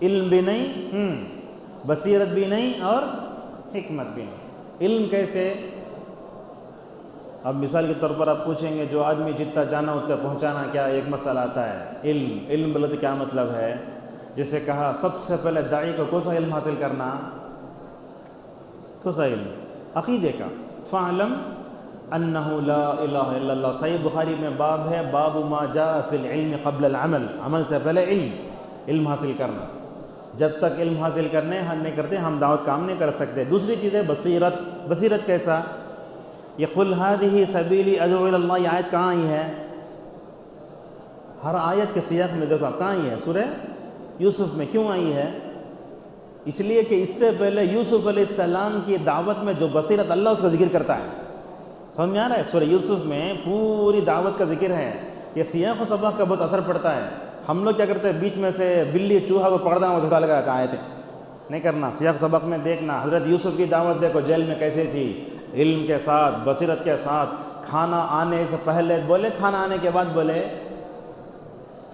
Speaker 1: علم بھی نہیں، بصیرت بھی نہیں اور حکمت بھی نہیں. علم کیسے؟ اب مثال کے طور پر آپ پوچھیں گے جو آدمی جتنا جانا اتنا پہنچانا، کیا ایک مسئلہ آتا ہے علم بولے تو کیا مطلب ہے؟ جیسے کہا سب سے پہلے داعی کو کون سا علم حاصل کرنا؟ کون سا علم؟ عقیدے کا. فَاعْلَمْ أَنَّهُ لَا إِلَهَ إِلَّا اللَّهُ. صحیح بخاری میں باب ہے باب ما جاء فی العلم قبل العمل. عمل سے پہلے علم حاصل کرنا. جب تک علم حاصل کرنے ہم نہیں کرتے ہم دعوت کام نہیں کر سکتے. دوسری چیز ہے بصیرت کیسا؟ یہ قُلْ هَذِهِ سَبِيلِي أَدْعُو إِلَى اللَّهِ. یہ آیت کہاں آئی ہے؟ ہر آیت کے سیاق میں دیکھو کہاں آئی ہے؟ سورہ یوسف میں. کیوں آئی ہے؟ اس لیے کہ اس سے پہلے یوسف علیہ السلام کی دعوت میں جو بصیرت اللہ اس کا ذکر کرتا ہے، سمجھ میں آ رہا ہے؟ سورہ یوسف میں پوری دعوت کا ذکر ہے، یہ سیاق و سباق کا بہت اثر پڑتا ہے۔ ہم لوگ کیا کرتے ہیں، بیچ میں سے بلی چوہا کو پکڑنا وہ اٹھا لگا آئے تھے، نہیں کرنا۔ سیاق سبق میں دیکھنا، حضرت یوسف کی دعوت دیکھو جیل میں کیسے تھی، علم کے ساتھ، بصیرت کے ساتھ۔ کھانا آنے سے پہلے بولے، کھانا آنے کے بعد بولے،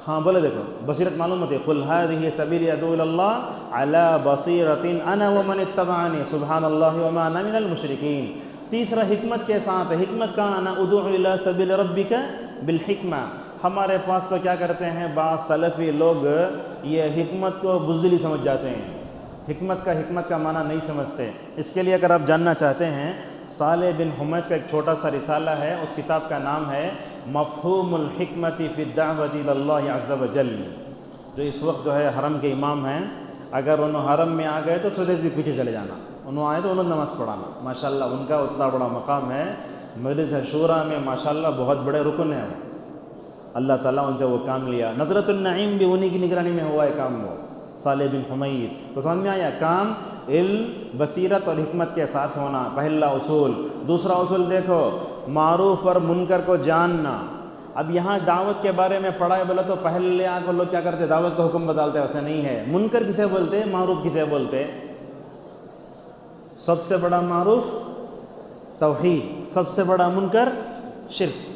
Speaker 1: ہاں بولے، دیکھو بصیرت معلوم ہوتی ہے۔ قل هذه سبیلی ادعو الی اللہ علی بصیرۃ انا ومن اتبعنی سبحان اللہ وما انا من المشرکین۔ تیسرا حکمت کے ساتھ، حکمت کا انا ادعو الی سبیل ربک بالحکمہ۔ ہمارے پاس تو کیا کرتے ہیں بعض سلفی لوگ، یہ حکمت کو بزدلی سمجھ جاتے ہیں، حکمت کا معنی نہیں سمجھتے۔ اس کے لیے اگر آپ جاننا چاہتے ہیں، صالح بن حمید کا ایک چھوٹا سا رسالہ ہے، اس کتاب کا نام ہے مفہوم الحکمت فی الدعوۃ الی اللہ عز وجل۔ جو اس وقت جو ہے حرم کے امام ہیں، اگر انہوں حرم میں آ گئے تو سودیش بھی پیچھے چلے جانا، انہوں آئے تو انہوں نماز پڑھانا۔ ماشاءاللہ ان کا اتنا بڑا مقام ہے، مجلس شورا میں ماشاءاللہ بہت بڑے رکن ہیں، اللہ تعالیٰ ان سے وہ کام لیا۔ نظرۃ النعیم بھی انہی کی نگرانی میں ہوا ہے کام، وہ صالح بن حمید۔ تو سمجھ میں آیا، کام علم، بصیرت اور حکمت کے ساتھ ہونا، پہلا اصول۔ دوسرا اصول دیکھو، معروف اور منکر کو جاننا۔ اب یہاں دعوت کے بارے میں پڑھا ہے بولا تو پہلے آ کر لوگ کیا کرتے، دعوت کا حکم بدالتے، ویسے نہیں ہے۔ منکر کسے بولتے، معروف کسے بولتے؟ سب سے بڑا معروف توحید، سب سے بڑا منکر شرک۔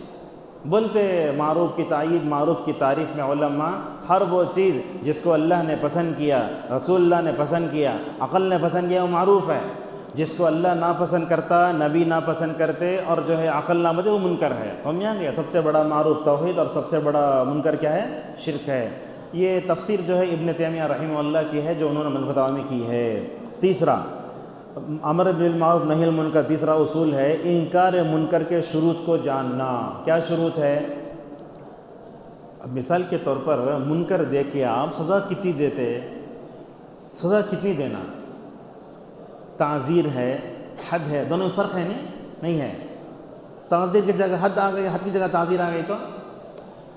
Speaker 1: بولتے معروف کی تائید، معروف کی تعریف میں علماء ہر وہ چیز جس کو اللہ نے پسند کیا، رسول اللہ نے پسند کیا، عقل نے پسند کیا، وہ معروف ہے۔ جس کو اللہ ناپسند کرتا، نبی ناپسند کرتے اور جو ہے عقل نہ بتے، وہ منکر ہے۔ سمجھا گیا؟ سب سے بڑا معروف توحید اور سب سے بڑا منکر کیا ہے؟ شرک ہے۔ یہ تفسیر جو ہے ابن تیمیہ رحمہ اللہ کی ہے، جو انہوں نے مجموعۃ الفتاوی میں کی ہے۔ تیسرا امر بالمعروف نہی المنکر، تیسرا اصول ہے انکار منکر کے شروط کو جاننا۔ کیا شروط ہے؟ اب مثال کے طور پر منکر دیکھیے آپ، سزا کتنی دیتے، سزا کتنی دینا؟ تعزیر ہے، حد ہے، دونوں میں فرق ہے نہیں ہے؟ تعزیر کی جگہ حد آ گئی، حد کی جگہ تعزیر آ گئی۔ تو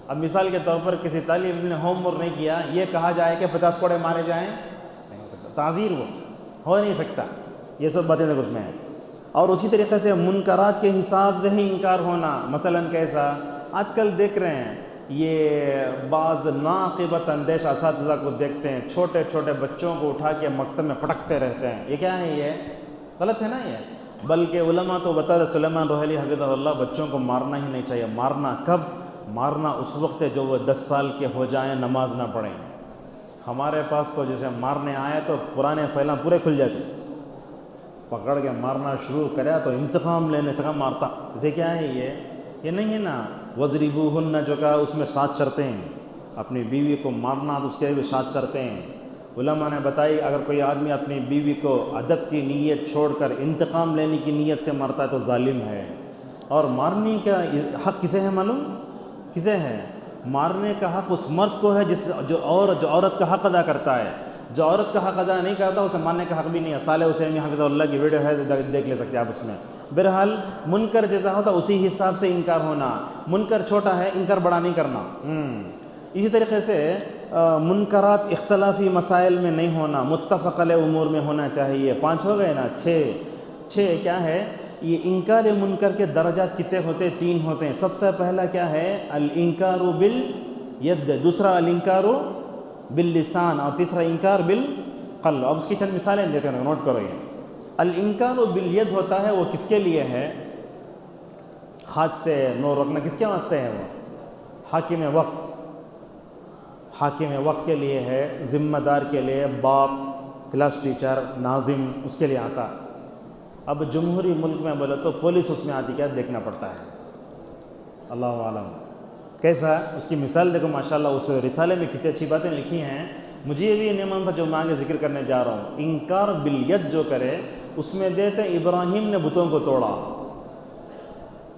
Speaker 1: اب مثال کے طور پر کسی طالب علم نے ہوم ورک نہیں کیا، یہ کہا جائے کہ 50 کوڑے مارے جائیں، نہیں ہو سکتا، تعزیر وہ ہو نہیں سکتا۔ یہ سب باتیں اس میں ہیں۔ اور اسی طریقے سے منکرات کے حساب سے ہی انکار ہونا، مثلا کیسا؟ آج کل دیکھ رہے ہیں، یہ بعض ناقبت اندیش اساتذہ کو دیکھتے ہیں، چھوٹے چھوٹے بچوں کو اٹھا کے مکتب میں پٹکتے رہتے ہیں۔ یہ کیا ہے؟ یہ غلط ہے نا یہ؟ بلکہ علماء تو بتا رہے، سلیمان روحیلی حفظہ اللہ، بچوں کو مارنا ہی نہیں چاہیے۔ مارنا کب؟ مارنا اس وقت ہے جو وہ 10 سال کے ہو جائیں، نماز نہ پڑھیں۔ ہمارے پاس تو جیسے مارنے آئے تو پرانے فیلاں پورے کھل جاتے، پکڑ کے مارنا شروع کریا تو انتقام لینے سے کم مارتا۔ اسے کیا ہے یہ نہیں ہے نا، وَضْرِبُوهُنَّ جو کہا اس میں 7 شرطیں ہیں۔ اپنی بیوی کو مارنا تو اس کے بھی 7 شرطیں ہیں۔ علماء نے بتائی اگر کوئی آدمی اپنی بیوی کو ادب کی نیت چھوڑ کر انتقام لینے کی نیت سے مارتا ہے تو ظالم ہے۔ اور مارنے کا حق کسے ہے معلوم؟ کسے ہے؟ مارنے کا حق اس مرد کو ہے جو عورت کا حق ادا کرتا ہے۔ جو عورت کا حق ادا نہیں کرتا اسے ماننے کا حق بھی نہیں ہے۔ صالح حسینی حفظہ اللہ کی ویڈیو ہے، دیکھ لے سکتے ہیں آپ اس میں۔ بہرحال منکر جیسا ہوتا اسی حساب سے انکار ہونا۔ منکر چھوٹا ہے، انکار بڑا نہیں کرنا۔ اسی طریقے سے منکرات اختلافی مسائل میں نہیں ہونا، متفق علیہ امور میں ہونا چاہیے۔ 5 ہو گئے نا، 6 کیا ہے؟ یہ انکار منکر کے درجات کتنے ہوتے؟ 3 ہوتے ہیں۔ سب سے پہلا کیا ہے؟ الانکار بالید، دوسرا الانکار باللسان، اور تیسرا انکار بالقلب۔ اب اس کی چند مثالیں دیتے ہیں، نوٹ کرو۔ یہ الانکار بالید ہوتا ہے، وہ کس کے لیے ہے؟ ہاتھ سے نو رکھنا کس کے واسطے ہے؟ وہ حاکم وقت، حاکم وقت کے لیے ہے، ذمہ دار کے لیے، باپ، کلاس ٹیچر، ناظم، اس کے لیے آتا۔ اب جمہوری ملک میں بولے تو پولیس اس میں آتی، کیا دیکھنا پڑتا ہے، اللہ عالم کیسا۔ اس کی مثال دیکھو ماشاءاللہ، اس رسالے میں کتنی اچھی باتیں لکھی ہیں۔ مجھے یہ بھی نہیں معلوم تھا جو میں آگے ذکر کرنے جا رہا ہوں۔ انکار بالید جو کرے اس میں دیتے ابراہیم نے بتوں کو توڑا۔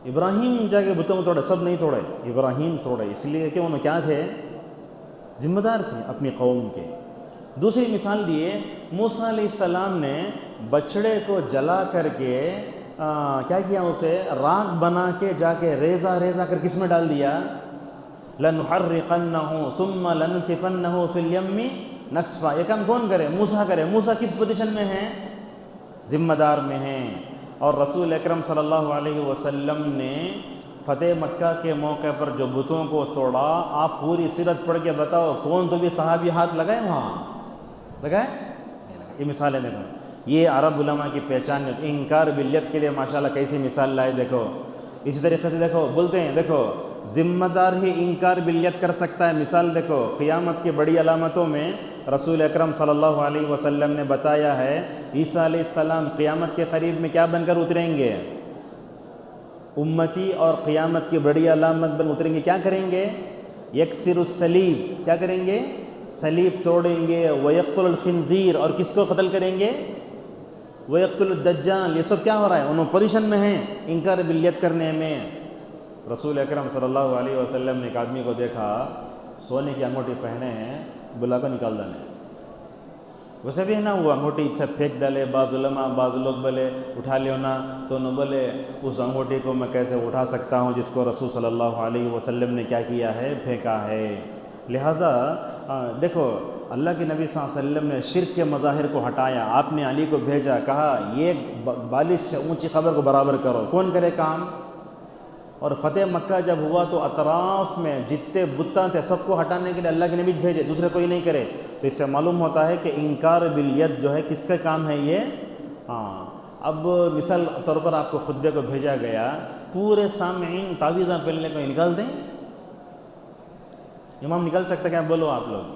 Speaker 1: ابراہیم جا کے بتوں کو توڑے، سب نہیں توڑے، ابراہیم توڑے، اس لیے کہ انہوں کیا تھے؟ ذمہ دار تھے اپنی قوم کے۔ دوسری مثال دیے، موسیٰ علیہ السلام نے بچڑے کو جلا کر کے کیا کیا؟ اسے راکھ بنا کے جا کے ریزہ کر کس میں ڈال دیا؟ لَنُحَرِّقَنَّهُ ثُمَّ لَنُنْسِفَنَّهُ فِي الْيَمِّ نصفا، یہ کام کون کرے؟ موسیٰ کرے۔ موسیٰ کس پوزیشن میں ہیں؟ ذمہ دار میں ہیں۔ اور رسول اکرم صلی اللہ علیہ وسلم نے فتح مکہ کے موقع پر جو بتوں کو توڑا، آپ پوری سیرت پڑھ کے بتاؤ کون تو بھی صحابی ہاتھ لگائے وہاں؟ لگائے؟ یہ مثالیں دیکھو، یہ عرب علماء کی پہچان ہے۔ انکار بالیت کے لیے ماشاءاللہ کیسی مثال لائے دیکھو۔ اسی طریقے سے دیکھو بولتے ہیں، دیکھو ذمہ دار ہی انکار بالیت کر سکتا ہے۔ مثال دیکھو، قیامت کی بڑی علامتوں میں رسول اکرم صلی اللہ علیہ وسلم نے بتایا ہے عیسیٰ علیہ السلام قیامت کے قریب میں کیا بن کر اتریں گے؟ امتی، اور قیامت کی بڑی علامت بن اتریں گے، کیا کریں گے؟ یکسر الصلیب، کیا کریں گے؟ صلیب توڑیں گے۔ ویقتل الخنزیر، اور کس کو قتل کریں گے؟ ویقتل الدجال۔ یہ سب کیا ہو رہا ہے؟ انہوں پوزیشن میں ہیں انکار بالیت کرنے میں۔ رسول اکرم صلی اللہ علیہ وسلم نے ایک آدمی کو دیکھا، سونے کی انگوٹھی پہنے ہیں، بلا کر نکال ڈالے۔ ویسے بھی ہے نا، وہ انگوٹھی اچھا پھینک ڈالے۔ بعض علماء، بعض لوگ بولے اٹھا لیو نا، تو نہ بولے اس انگوٹھی کو میں کیسے اٹھا سکتا ہوں جس کو رسول صلی اللہ علیہ وسلم نے کیا کیا ہے؟ پھینکا ہے۔ لہٰذا دیکھو، اللہ کے نبی صلی اللہ علیہ وسلم نے شرک کے مظاہر کو ہٹایا۔ آپ نے علی کو بھیجا، کہا یہ بالش سے اونچی خبر کو برابر کرو۔ کون کرے کام؟ اور فتح مکہ جب ہوا تو اطراف میں جتنے بتاں تھے سب کو ہٹانے کے لیے اللہ کے نبی بھیجے، دوسرے کوئی نہیں کرے۔ تو اس سے معلوم ہوتا ہے کہ انکار بالیت جو ہے کس کا کام ہے یہ؟ اب مثال طور پر آپ کو خطبے کو بھیجا گیا، پورے سامعین تعویذیں پہننے کو نکال دیں؟ امام نکال سکتے کیا؟ بولو آپ لوگ،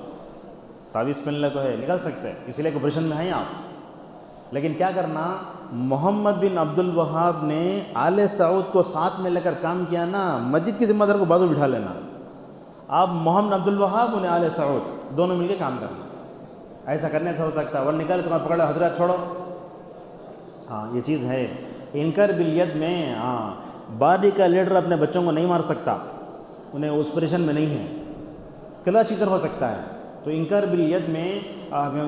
Speaker 1: تعویذ پہننے کو ہے نکال سکتے، اس لیے کوپریشن میں ہیں آپ۔ لیکن کیا کرنا؟ محمد بن عبد الوہاب نے آل سعود کو ساتھ میں لے کر کام کیا نا، مسجد کی ذمہ دار کو بازو بٹھا لینا۔ آپ محمد عبد الوہاب انہیں آل سعود، دونوں مل کے کام کرنا۔ ایسا کرنے سے ہو سکتا ہے، ورنہ نکالے تمہیں پکڑا حضرت چھوڑو۔ یہ چیز ہے انکار بالیت میں۔ باڈی کا لیڈر اپنے بچوں کو نہیں مار سکتا، انہیں اس پوزیشن میں نہیں ہے، کلا چیزر ہو سکتا ہے۔ تو انکار بالیت میں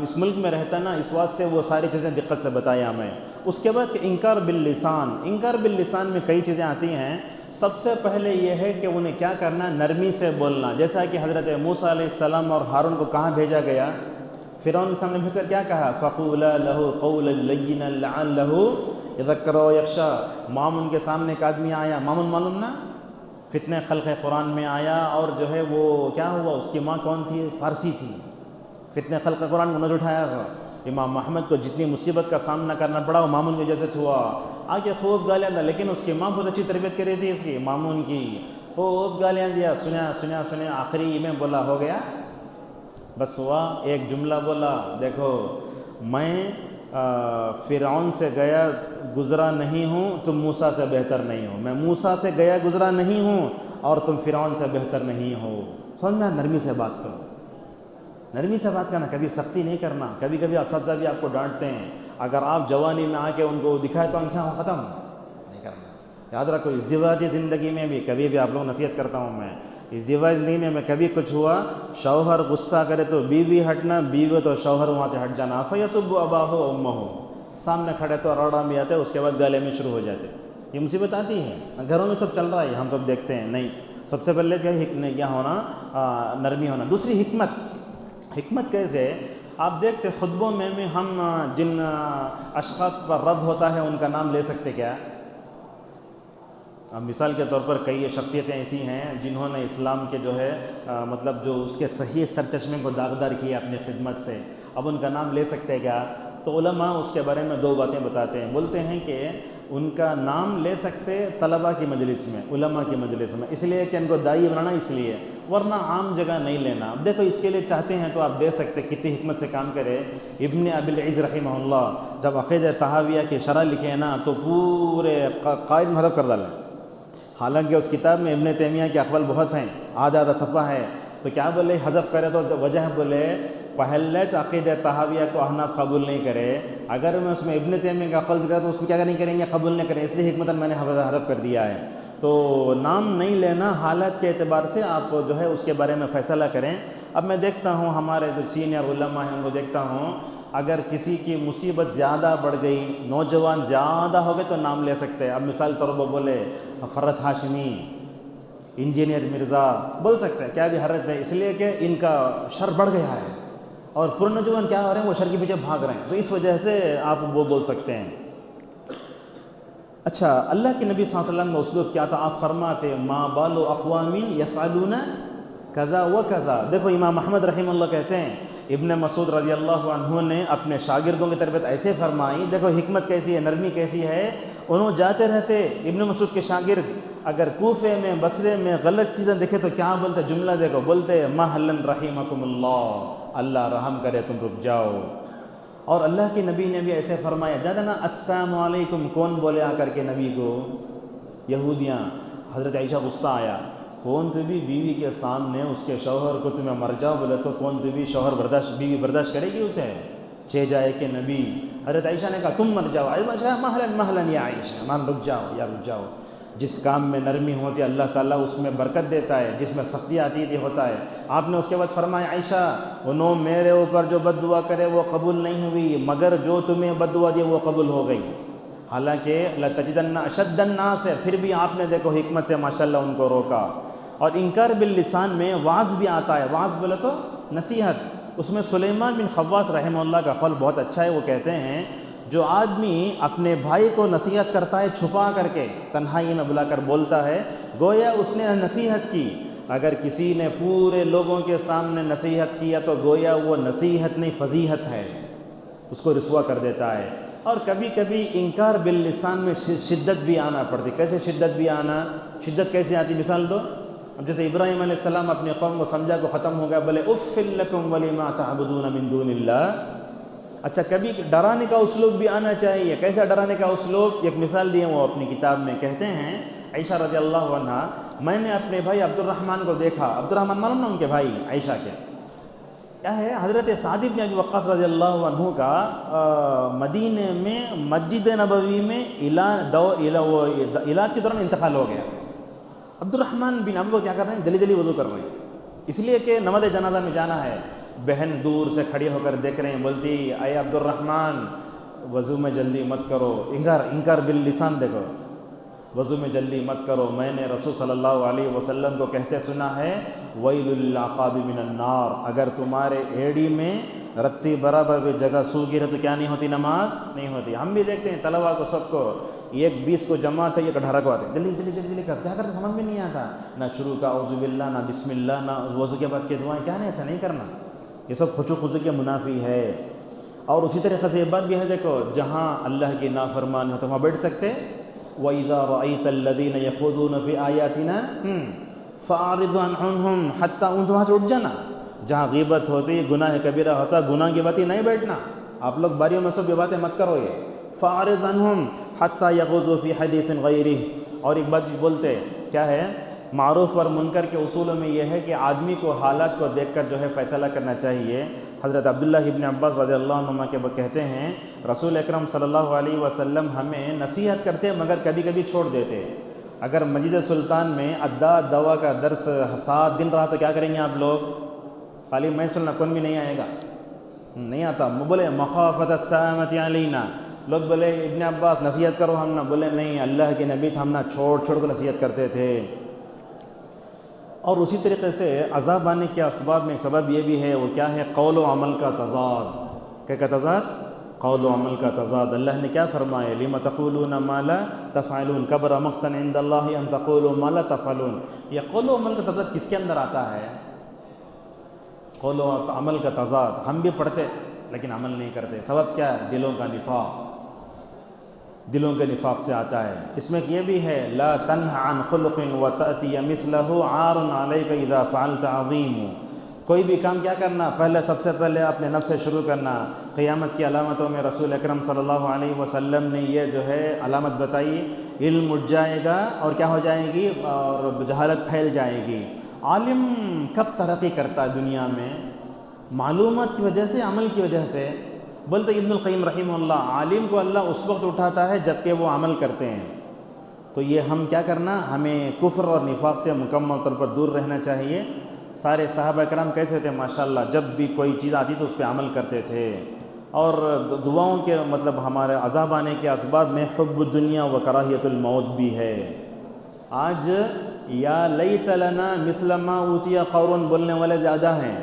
Speaker 1: اس ملک میں رہتا نا، اس واسطے وہ ساری چیزیں دقت سے بتایا ہمیں۔ اس کے بعد کہ انکار باللسان، انکار باللسان میں کئی چیزیں آتی ہیں۔ سب سے پہلے یہ ہے کہ انہیں کیا کرنا؟ نرمی سے بولنا۔ جیسا کہ حضرت موسیٰ علیہ السلام اور ہارون کو کہاں بھیجا گیا؟ فرعون کے سامنے بھیج کر کیا کہا؟ فَقُولَا لَهُ قَوْلًا لَيِّنًا لَعَلَّهُ يَذَّكَّرُ وَيَخْشَىٰ۔ مامون کے سامنے ایک آدمی آیا، مامون معلوم نا، فتنہ خلق قرآن میں آیا، اور جو ہے وہ کیا ہوا؟ اس کی ماں کون تھی؟ فارسی تھی۔ فتنہ خلق قرآن کو نہ اٹھایا تھا۔ امام محمد کو جتنی مصیبت کا سامنا کرنا پڑا وہ مامون کی وجہ سے ہوا۔ آگے خوب گالیاں دیا، لیکن اس کی ماں بہت اچھی تربیت کر رہی تھی اس کی، مامون کی۔ خوب گالیاں دیا، سنیا، آخری میں بولا ہو گیا، بس ہوا ایک جملہ بولا، دیکھو میں فرعون سے گیا گزرا نہیں ہوں، تم موسیٰ سے بہتر نہیں ہو۔ میں موسیٰ سے گیا گزرا نہیں ہوں اور تم فرعون سے بہتر نہیں ہو۔ سمجھنا، نرمی سے بات کرو، نرمی سے بات کرنا، کبھی سختی نہیں کرنا۔ کبھی کبھی اساتذہ بھی آپ کو ڈانٹتے ہیں، اگر آپ جوانی میں آ کے ان کو دکھائے تو آنکھیں ختم نہیں کرنا۔ یاد رکھو، ازدواجی زندگی میں بھی کبھی بھی آپ لوگ نصیحت کرتا ہوں میں، ازدواجی زندگی میں کبھی کچھ ہوا، شوہر غصہ کرے تو بیوی ہٹنا، بیوی تو شوہر وہاں سے ہٹ جانا۔ فَيَسُبُّ أَبَاهُ وَأُمَّهُ، سامنے کھڑے تو روڑا بھی آتے، اس کے بعد گالے میں شروع ہو جاتے۔ یہ مصیبت آتی ہے، گھروں میں سب چل رہا ہے، ہم سب دیکھتے ہیں۔ نہیں، سب سے پہلے کیا ہونا؟ نرمی ہونا۔ دوسری حکمت کیسے؟ آپ دیکھتے خطبوں میں ہم جن اشخاص پر رد ہوتا ہے ان کا نام لے سکتے کیا؟ مثال کے طور پر کئی شخصیتیں ایسی ہیں جنہوں نے اسلام کے جو ہے مطلب جو اس کے صحیح سرچشمے کو داغدار کیا اپنی خدمت سے، اب ان کا نام لے سکتے کیا؟ تو علماء اس کے بارے میں دو باتیں بتاتے ہیں، بولتے ہیں کہ ان کا نام لے سکتے طلباء کی مجلس میں، علماء کی مجلس میں، اس لیے کہ ان کو داعی بنانا اس لیے، ورنہ عام جگہ نہیں لینا۔ اب دیکھو اس کے لیے چاہتے ہیں تو آپ دے سکتے، کتنی حکمت سے کام کرے۔ ابن ابی العز رحمہ اللہ جب عقیدہ طحاویہ کی شرح لکھے ہیں نا تو پورے قائد مذہب کر ڈالے، حالانکہ اس کتاب میں ابن تیمیہ کے اقوال بہت ہیں، آدھا صفحہ ہے، تو کیا بولے حذف کرے تو وجہ بولے پہلے عقیدہ طحاویہ کو احناف قبول نہیں کرے، اگر میں اس میں ابن تیمیہ کا قول ذکر تو اس میں کیا نہیں کریں گے؟ قبول نہیں کریں، اس لیے حکمتاً میں نے حذف کر دیا ہے۔ تو نام نہیں لینا، حالت کے اعتبار سے آپ جو ہے اس کے بارے میں فیصلہ کریں۔ اب میں دیکھتا ہوں ہمارے جو سینئر علماء ہیں ان کو دیکھتا ہوں، اگر کسی کی مصیبت زیادہ بڑھ گئی، نوجوان زیادہ ہو گئے تو نام لے سکتے ہیں۔ اب مثال طور پر بولے فرت ہاشمی، انجینئر مرزا، بول سکتے ہیں، کیا بھی حرج ہے، اس لیے کہ ان کا شر بڑھ گیا ہے، اور پرنوجوان کیا ہو رہے ہیں، وہ شر کے پیچھے بھاگ رہے ہیں، تو اس وجہ سے آپ وہ بول سکتے ہیں۔ اچھا، اللہ کے نبی صلی اللہ علیہ وسلم کا اسلوب کیا تھا؟ آپ فرماتے ما بال اقوام یفعلون کذا و کذا۔ دیکھو امام احمد رحمہ اللہ کہتے ہیں ابن مسعود رضی اللہ عنہ نے اپنے شاگردوں کی تربیت ایسے فرمائی، دیکھو حکمت کیسی ہے، نرمی کیسی ہے۔ انہوں جاتے رہتے، ابن مسعود کے شاگرد اگر کوفے میں بصرے میں غلط چیزیں دیکھے تو کیا بولتے؟ جملہ دیکھو، بولتے مہلن رحمکم اللہ، اللہ رحم کرے تم رک جاؤ۔ اور اللہ کے نبی نے بھی ایسے فرمایا، جانا نا السلام علیکم کون بولے آ کر کے نبی کو؟ یہودیاں۔ حضرت عائشہ غصہ آیا، کون تو بھی بیوی کے سامنے اس کے شوہر کو تمہیں مر جاؤ بولے تو کون تو بھی بیوی برداشت کرے گی اسے؟ چہ جائے کہ نبی۔ حضرت عائشہ نے کہا تم مر جاؤ، مہلن مہلن یا عائشہ، مان رک جاؤ یا رک جاؤ۔ جس کام میں نرمی ہوتی ہے اللہ تعالیٰ اس میں برکت دیتا ہے، جس میں سختی آتی تھی ہوتا ہے۔ آپ نے اس کے بعد فرمایا عائشہ انہوں میرے اوپر جو بد دعا کرے وہ قبول نہیں ہوئی، مگر جو تمہیں بد دعا دی وہ قبول ہو گئی۔ حالانکہ لَتَجِدَنَّ أَشَدَّ النَّاسِ ہے، پھر بھی آپ نے دیکھو حکمت سے ماشاءاللہ ان کو روکا۔ اور انکار باللسان میں وعظ بھی آتا ہے، وعظ بولے تو نصیحت۔ اس میں سلیمان بن خواص رحمہ اللہ کا قول بہت اچھا ہے، وہ کہتے ہیں جو آدمی اپنے بھائی کو نصیحت کرتا ہے چھپا کر کے، تنہائی میں بلا کر بولتا ہے، گویا اس نے نصیحت کی۔ اگر کسی نے پورے لوگوں کے سامنے نصیحت کیا تو گویا وہ نصیحت نہیں فضیحت ہے، اس کو رسوا کر دیتا ہے۔ اور کبھی کبھی انکار باللسان میں شدت بھی آنا پڑتی۔ کیسے شدت بھی آنا؟ شدت کیسے آتی؟ مثال دو۔ اب جیسے ابراہیم علیہ السلام اپنے قوم کو سمجھا کو ختم ہو گیا، بولے اف لکم ولما تعبدون من دون اللہ۔ اچھا، کبھی ڈرانے کا اسلوب بھی آنا چاہیے۔ کیسا ڈرانے کا اسلوب؟ ایک مثال دیے وہ اپنی کتاب میں، کہتے ہیں عائشہ رضی اللہ عنہ، میں نے اپنے بھائی عبد الرحمن کو دیکھا۔ عبد الرحمن معلوم نا ان کے بھائی عائشہ کے کیا ہے؟ حضرت سعد بن ابی وقاص رضی اللہ عنہ کا مدینے میں مسجد نبوی میں علاج کے دوران انتقال ہو گیا۔ عبد الرحمن بن ابو کیا کر رہے ہیں؟ جلدی جلدی وضو کر رہے ہیں، اس لیے کہ نماز جنازہ میں جانا ہے۔ بہن دور سے کھڑی ہو کر دیکھ رہے ہیں، بولتی اے عبد الرحمن وضو میں جلدی مت کرو۔ انکار باللسان، دیکھو وضو میں جلدی مت کرو، میں نے رسول صلی اللہ علیہ وسلم کو کہتے سنا ہے ویل للعقاب من النار، اگر تمہارے ایڑی میں رتی برابر بھی جگہ سوکھی رہے تو کیا نہیں ہوتی؟ نماز نہیں ہوتی۔ ہم بھی دیکھتے ہیں طلبا کو، سب کو 1-20 کو جماعت ہے، 18 کو آتے جلدی جلدی جلدی کرتے، کیا کرتے سمجھ میں نہیں آتا، نہ شروع کا اعوذ باللہ، نہ بسم اللہ، نہ وضو کے بعد کی دعائیں، کیا نہیں، ایسا نہیں کرنا، یہ سب خشوع خضوع کے منافی ہے۔ اور اسی طریقے سے یہ بات بھی ہے، دیکھو جہاں اللہ کی نافرمانی ہو تو وہاں بیٹھ سکتے۔ وَإِذَا رَأَيْتَ الَّذِينَ يَخُوضُونَ فِي آيَاتِنَا فَأَعْرِضْ عَنْهُمْ حَتَّى ان وہاں سے اٹھ جانا۔ جہاں غیبت ہوتی، گناہ کبیرہ ہوتا، گناہ کی باتیں نہیں بیٹھنا، آپ لوگ باریوں میں سب یہ باتیں مت کرو۔ یہ فَأَعْرِضْ عَنْهُمْ حَتَّى يَخُوضُوا فِي حَدِيثٍ غَيْرِهِ۔ اور ایک بات بھی بولتے کیا ہے، معروف اور منکر کے اصولوں میں یہ ہے کہ آدمی کو حالات کو دیکھ کر جو ہے فیصلہ کرنا چاہیے۔ حضرت عبداللہ ابن عباس رضی اللہ عنہ کے کہتے ہیں رسول اکرم صلی اللہ علیہ وسلم ہمیں نصیحت کرتے مگر کبھی کبھی چھوڑ دیتے۔ اگر مسجد سلطان میں دوا کا درس 7 دن رہا تو کیا کریں گے آپ لوگ؟ خالی میں سننا، کون بھی نہیں آئے گا، نہیں آتا۔ بولے مخافت السامت علینا، لوگ بولے ابن عباس نصیحت کرو، ہم نہ بولے نہیں، اللہ کے نبی ہم نہ چھوڑ کو نصیحت کرتے تھے۔ اور اسی طریقے سے عذاب آنے کے اسباب میں ایک سبب یہ بھی ہے، وہ کیا ہے؟ قول و عمل کا تضاد۔ کیا کا تضاد؟ قول و عمل کا تضاد۔ اللہ نے کیا فرمایا؟ لِمَ تَقُولُونَ مَا لَا تَفْعَلُونَ كَبُرَ مَقْتًا عِندَ اللَّهِ أَن تَقُولُوا مَا لَا تَفْعَلُونَ۔ یہ قول و عمل کا تضاد کس کے اندر آتا ہے؟ قول و عمل کا تضاد ہم بھی پڑھتے لیکن عمل نہیں کرتے، سبب کیا ہے؟ دلوں کا نفاق، دلوں کے نفاق سے آتا ہے۔ اس میں یہ بھی ہے لا تنہ عن خلق وتأتی مثلہ عار علیک اذا فعلت عظیم۔ کوئی بھی کام کیا کرنا؟ سب سے پہلے اپنے نفس سے شروع کرنا۔ قیامت کی علامتوں میں رسول اکرم صلی اللہ علیہ وسلم نے یہ جو ہے علامت بتائی، علم اٹھ جائے گا اور کیا ہو جائے گی؟ اور جہالت پھیل جائے گی۔ عالم کب ترقی کرتا ہے دنیا میں؟ معلومات کی وجہ سے، عمل کی وجہ سے۔ بولتے ابن القیم رحمہ اللہ، عالم کو اللہ اس وقت اٹھاتا ہے جب کہ وہ عمل کرتے ہیں۔ تو یہ ہم کیا کرنا؟ ہمیں کفر اور نفاق سے مکمل طور پر دور رہنا چاہیے۔ سارے صحابہ کرام کیسے تھے ماشاءاللہ، جب بھی کوئی چیز آتی تو اس پہ عمل کرتے تھے۔ اور دعاؤں کے ہمارے عذاب آنے کے اسباب میں حب الدنیا و کراہیت الموت بھی ہے۔ آج یا لیت لنا مثل ما اوتی قارون بولنے والے زیادہ ہیں،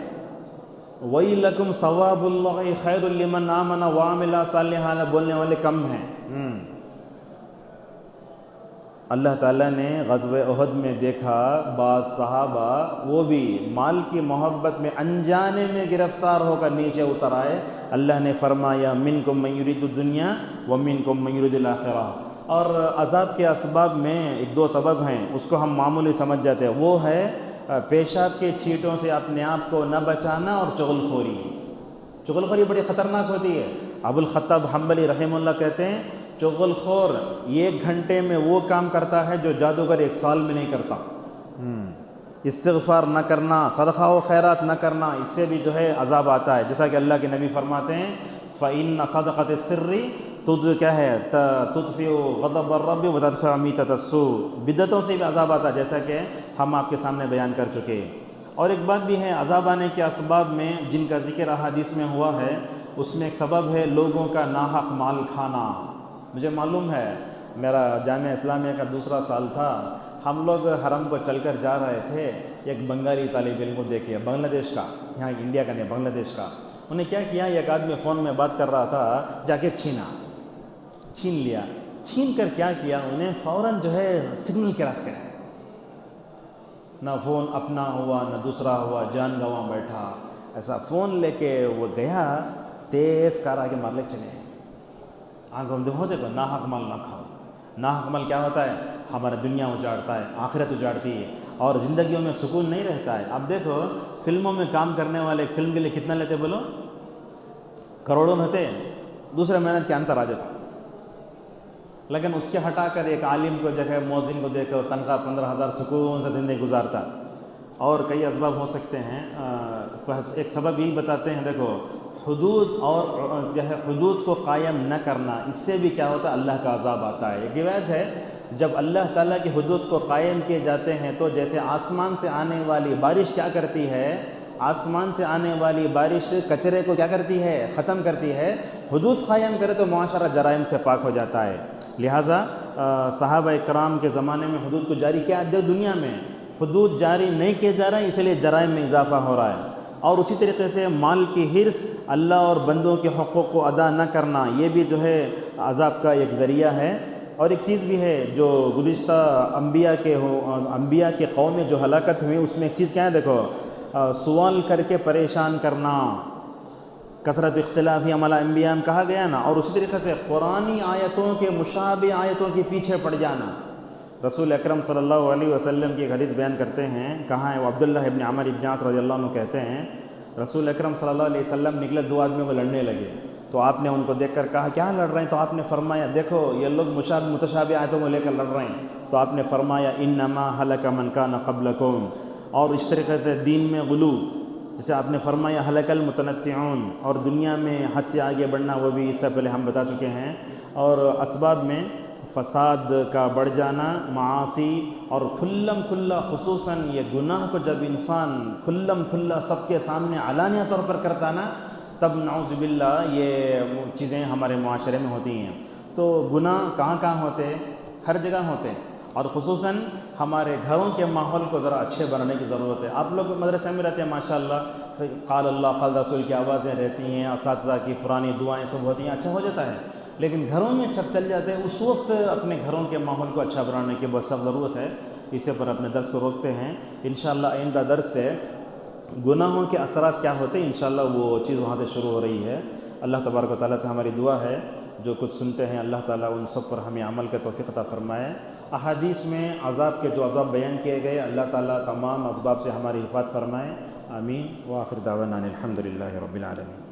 Speaker 1: وَيْلَكُمْ ثواب اللہ خیر لمن آمن وعمل صالحا بولنے والے کم ہیں۔ اللہ تعالیٰ نے غزوہ احد میں دیکھا بعض صحابہ وہ بھی مال کی محبت میں انجانے میں گرفتار ہو کر نیچے اتر آئے۔ اللہ نے فرمایا منکم من یرید الدنیا ومنکم من یرید الآخرہ۔ اور عذاب کے اسباب میں ایک دو سبب ہیں، اس کو ہم معمولی سمجھ جاتے ہیں، وہ ہے پیشاب کے چھینٹوں سے اپنے آپ کو نہ بچانا اور چغل خوری۔ چغل خوری بڑی خطرناک ہوتی ہے۔ ابو الخطاب حنبلی رحمہ اللہ کہتے ہیں چغل خور 1 گھنٹے میں وہ کام کرتا ہے جو جادوگر 1 سال میں نہیں کرتا۔ استغفار نہ کرنا، صدقہ و خیرات نہ کرنا، اس سے بھی جو ہے عذاب آتا ہے، جیسا کہ اللہ کے نبی فرماتے ہیں فَإِنَّ صَدَقَةَ السِّرِّ کیا ہے تُطْفِئُ غَضَبَ الرَّبِّ وَتَدْفَعُ مِیتَةَ السُّوءِ، بدعتوں سے بھی عذاب آتا ہے، جیسا کہ ہم آپ کے سامنے بیان کر چکے ہیں۔ اور ایک بات بھی ہے، عذاب آنے کے اسباب میں جن کا ذکر احادیث میں ہوا ہے، اس میں ایک سبب ہے لوگوں کا ناحق مال کھانا۔ مجھے معلوم ہے، میرا جامعہ اسلامیہ کا دوسرا سال تھا، ہم لوگ حرم کو چل کر جا رہے تھے، ایک بنگالی طالب علم کو دیکھے، بنگلہ دیش کا، یہاں انڈیا کا نہیں بنگلہ دیش کا۔ انہیں کیا کیا، ایک آدمی فون میں بات کر رہا تھا، جا کے چھین لیا، چھین کر کیا کیا، انہیں فوراً جو ہے سگنل کراس کرا، نہ فون اپنا ہوا نہ دوسرا ہوا، جان گنوا بیٹھا، ایسا فون لے کے وہ گیا، تیز کار آگے مار لے چلے۔ آنکھوں میں دیکھو دیکھو، ناحق مال نہ کھاؤ۔ ناحق مال کیا ہوتا ہے، ہمارا دنیا اجاڑتا ہے، آخرت اجاڑتی ہے، اور زندگیوں میں سکون نہیں رہتا ہے۔ اب دیکھو فلموں میں کام کرنے والے ایک فلم کے لیے کتنا لیتے بولو، کروڑوں لیتے، دوسرے محنت کے آنسر آ جاتا، لیکن اس کے ہٹا کر ایک عالم کو دیکھے، مؤذن کو دیکھو، تنخواہ 15,000 سکون سے زندگی گزارتا۔ اور کئی اسباب ہو سکتے ہیں، ایک سبب یہی بتاتے ہیں، دیکھو حدود اور جو ہے حدود کو قائم نہ کرنا، اس سے بھی کیا ہوتا ہے، اللہ کا عذاب آتا ہے۔ ایک روایت ہے جب اللہ تعالیٰ کی حدود کو قائم کیے جاتے ہیں تو جیسے آسمان سے آنے والی بارش کیا کرتی ہے، آسمان سے آنے والی بارش کچرے کو کیا کرتی ہے، ختم کرتی ہے، حدود قائم کرے تو معاشرہ جرائم سے پاک ہو جاتا ہے۔ لہٰذا صحابہ کرام کے زمانے میں حدود کو جاری کیا، دنیا میں حدود جاری نہیں کیے جا رہا ہے، اس لیے جرائم میں اضافہ ہو رہا ہے۔ اور اسی طریقے سے مال کی حرص، اللہ اور بندوں کے حقوق کو ادا نہ کرنا، یہ بھی جو ہے عذاب کا ایک ذریعہ ہے۔ اور ایک چیز بھی ہے جو گزشتہ انبیاء کے قوم میں جو ہلاکت ہوئی، اس میں ایک چیز کیا ہے، دیکھو سوال کر کے پریشان کرنا، کثرت اختلافی عملہ انبیاء میں کہا گیا نا۔ اور اسی طریقے سے قرآنی آیتوں کے مشابہ آیتوں کے پیچھے پڑ جانا۔ رسول اکرم صلی اللہ علیہ وسلم کی ایک حدیث بیان کرتے ہیں، کہاں ہے وہ، عبداللہ ابن عمر ابن عاص رضی اللہ عنہ کہتے ہیں رسول اکرم صلی اللہ علیہ وسلم نکلے، 2 آدمی وہ لڑنے لگے، تو آپ نے ان کو دیکھ کر کہا کیا لڑ رہے ہیں، تو آپ نے فرمایا دیکھو یہ لوگ متشابہ آیتوں کو لے کر لڑ رہے ہیں، تو آپ نے فرمایا انما ہلک من کان قبلکم۔ اور اس طریقے سے دین میں غلو، جیسے آپ نے فرمایا ہلک المتنطعون، اور دنیا میں حد سے آگے بڑھنا، وہ بھی اس سے پہلے ہم بتا چکے ہیں۔ اور اسباب میں فساد کا بڑھ جانا، معاصی، اور کھلم کھلا، خصوصاً یہ گناہ کو جب انسان کھلم کھلا سب کے سامنے علانیہ طور پر کرتا نا، تب نعوذ باللہ یہ چیزیں ہمارے معاشرے میں ہوتی ہیں۔ تو گناہ کہاں کہاں ہوتے، ہر جگہ ہوتے ہیں، اور خصوصاً ہمارے گھروں کے ماحول کو ذرا اچھے بنانے کی ضرورت ہے۔ آپ لوگ مدرسے میں رہتے ہیں ماشاءاللہ، قال اللہ قال رسول کی آوازیں رہتی ہیں، اساتذہ کی پرانی دعائیں سب ہوتی ہیں، اچھا ہو جاتا ہے، لیکن گھروں میں جب چل جاتے ہیں اس وقت اپنے گھروں کے ماحول کو اچھا بنانے کی بہت سخت ضرورت ہے۔ اسے پر اپنے درس کو روکتے ہیں، انشاءاللہ آئندہ درس سے گناہوں کے اثرات کیا ہوتے ہیں، انشاءاللہ وہ چیز وہاں سے شروع ہو رہی ہے۔ اللہ تبارک و تعالیٰ سے ہماری دعا ہے جو کچھ سنتے ہیں اللہ تعالیٰ ان سب پر ہمیں عمل کا توفیق عطا فرمائے۔ احادیث میں عذاب کے جو عذاب بیان کیے گئے، اللہ تعالیٰ تمام اسباب سے ہماری حفاظت فرمائے، آمین۔ وآخر دعوانا الحمد للہ رب العالمین۔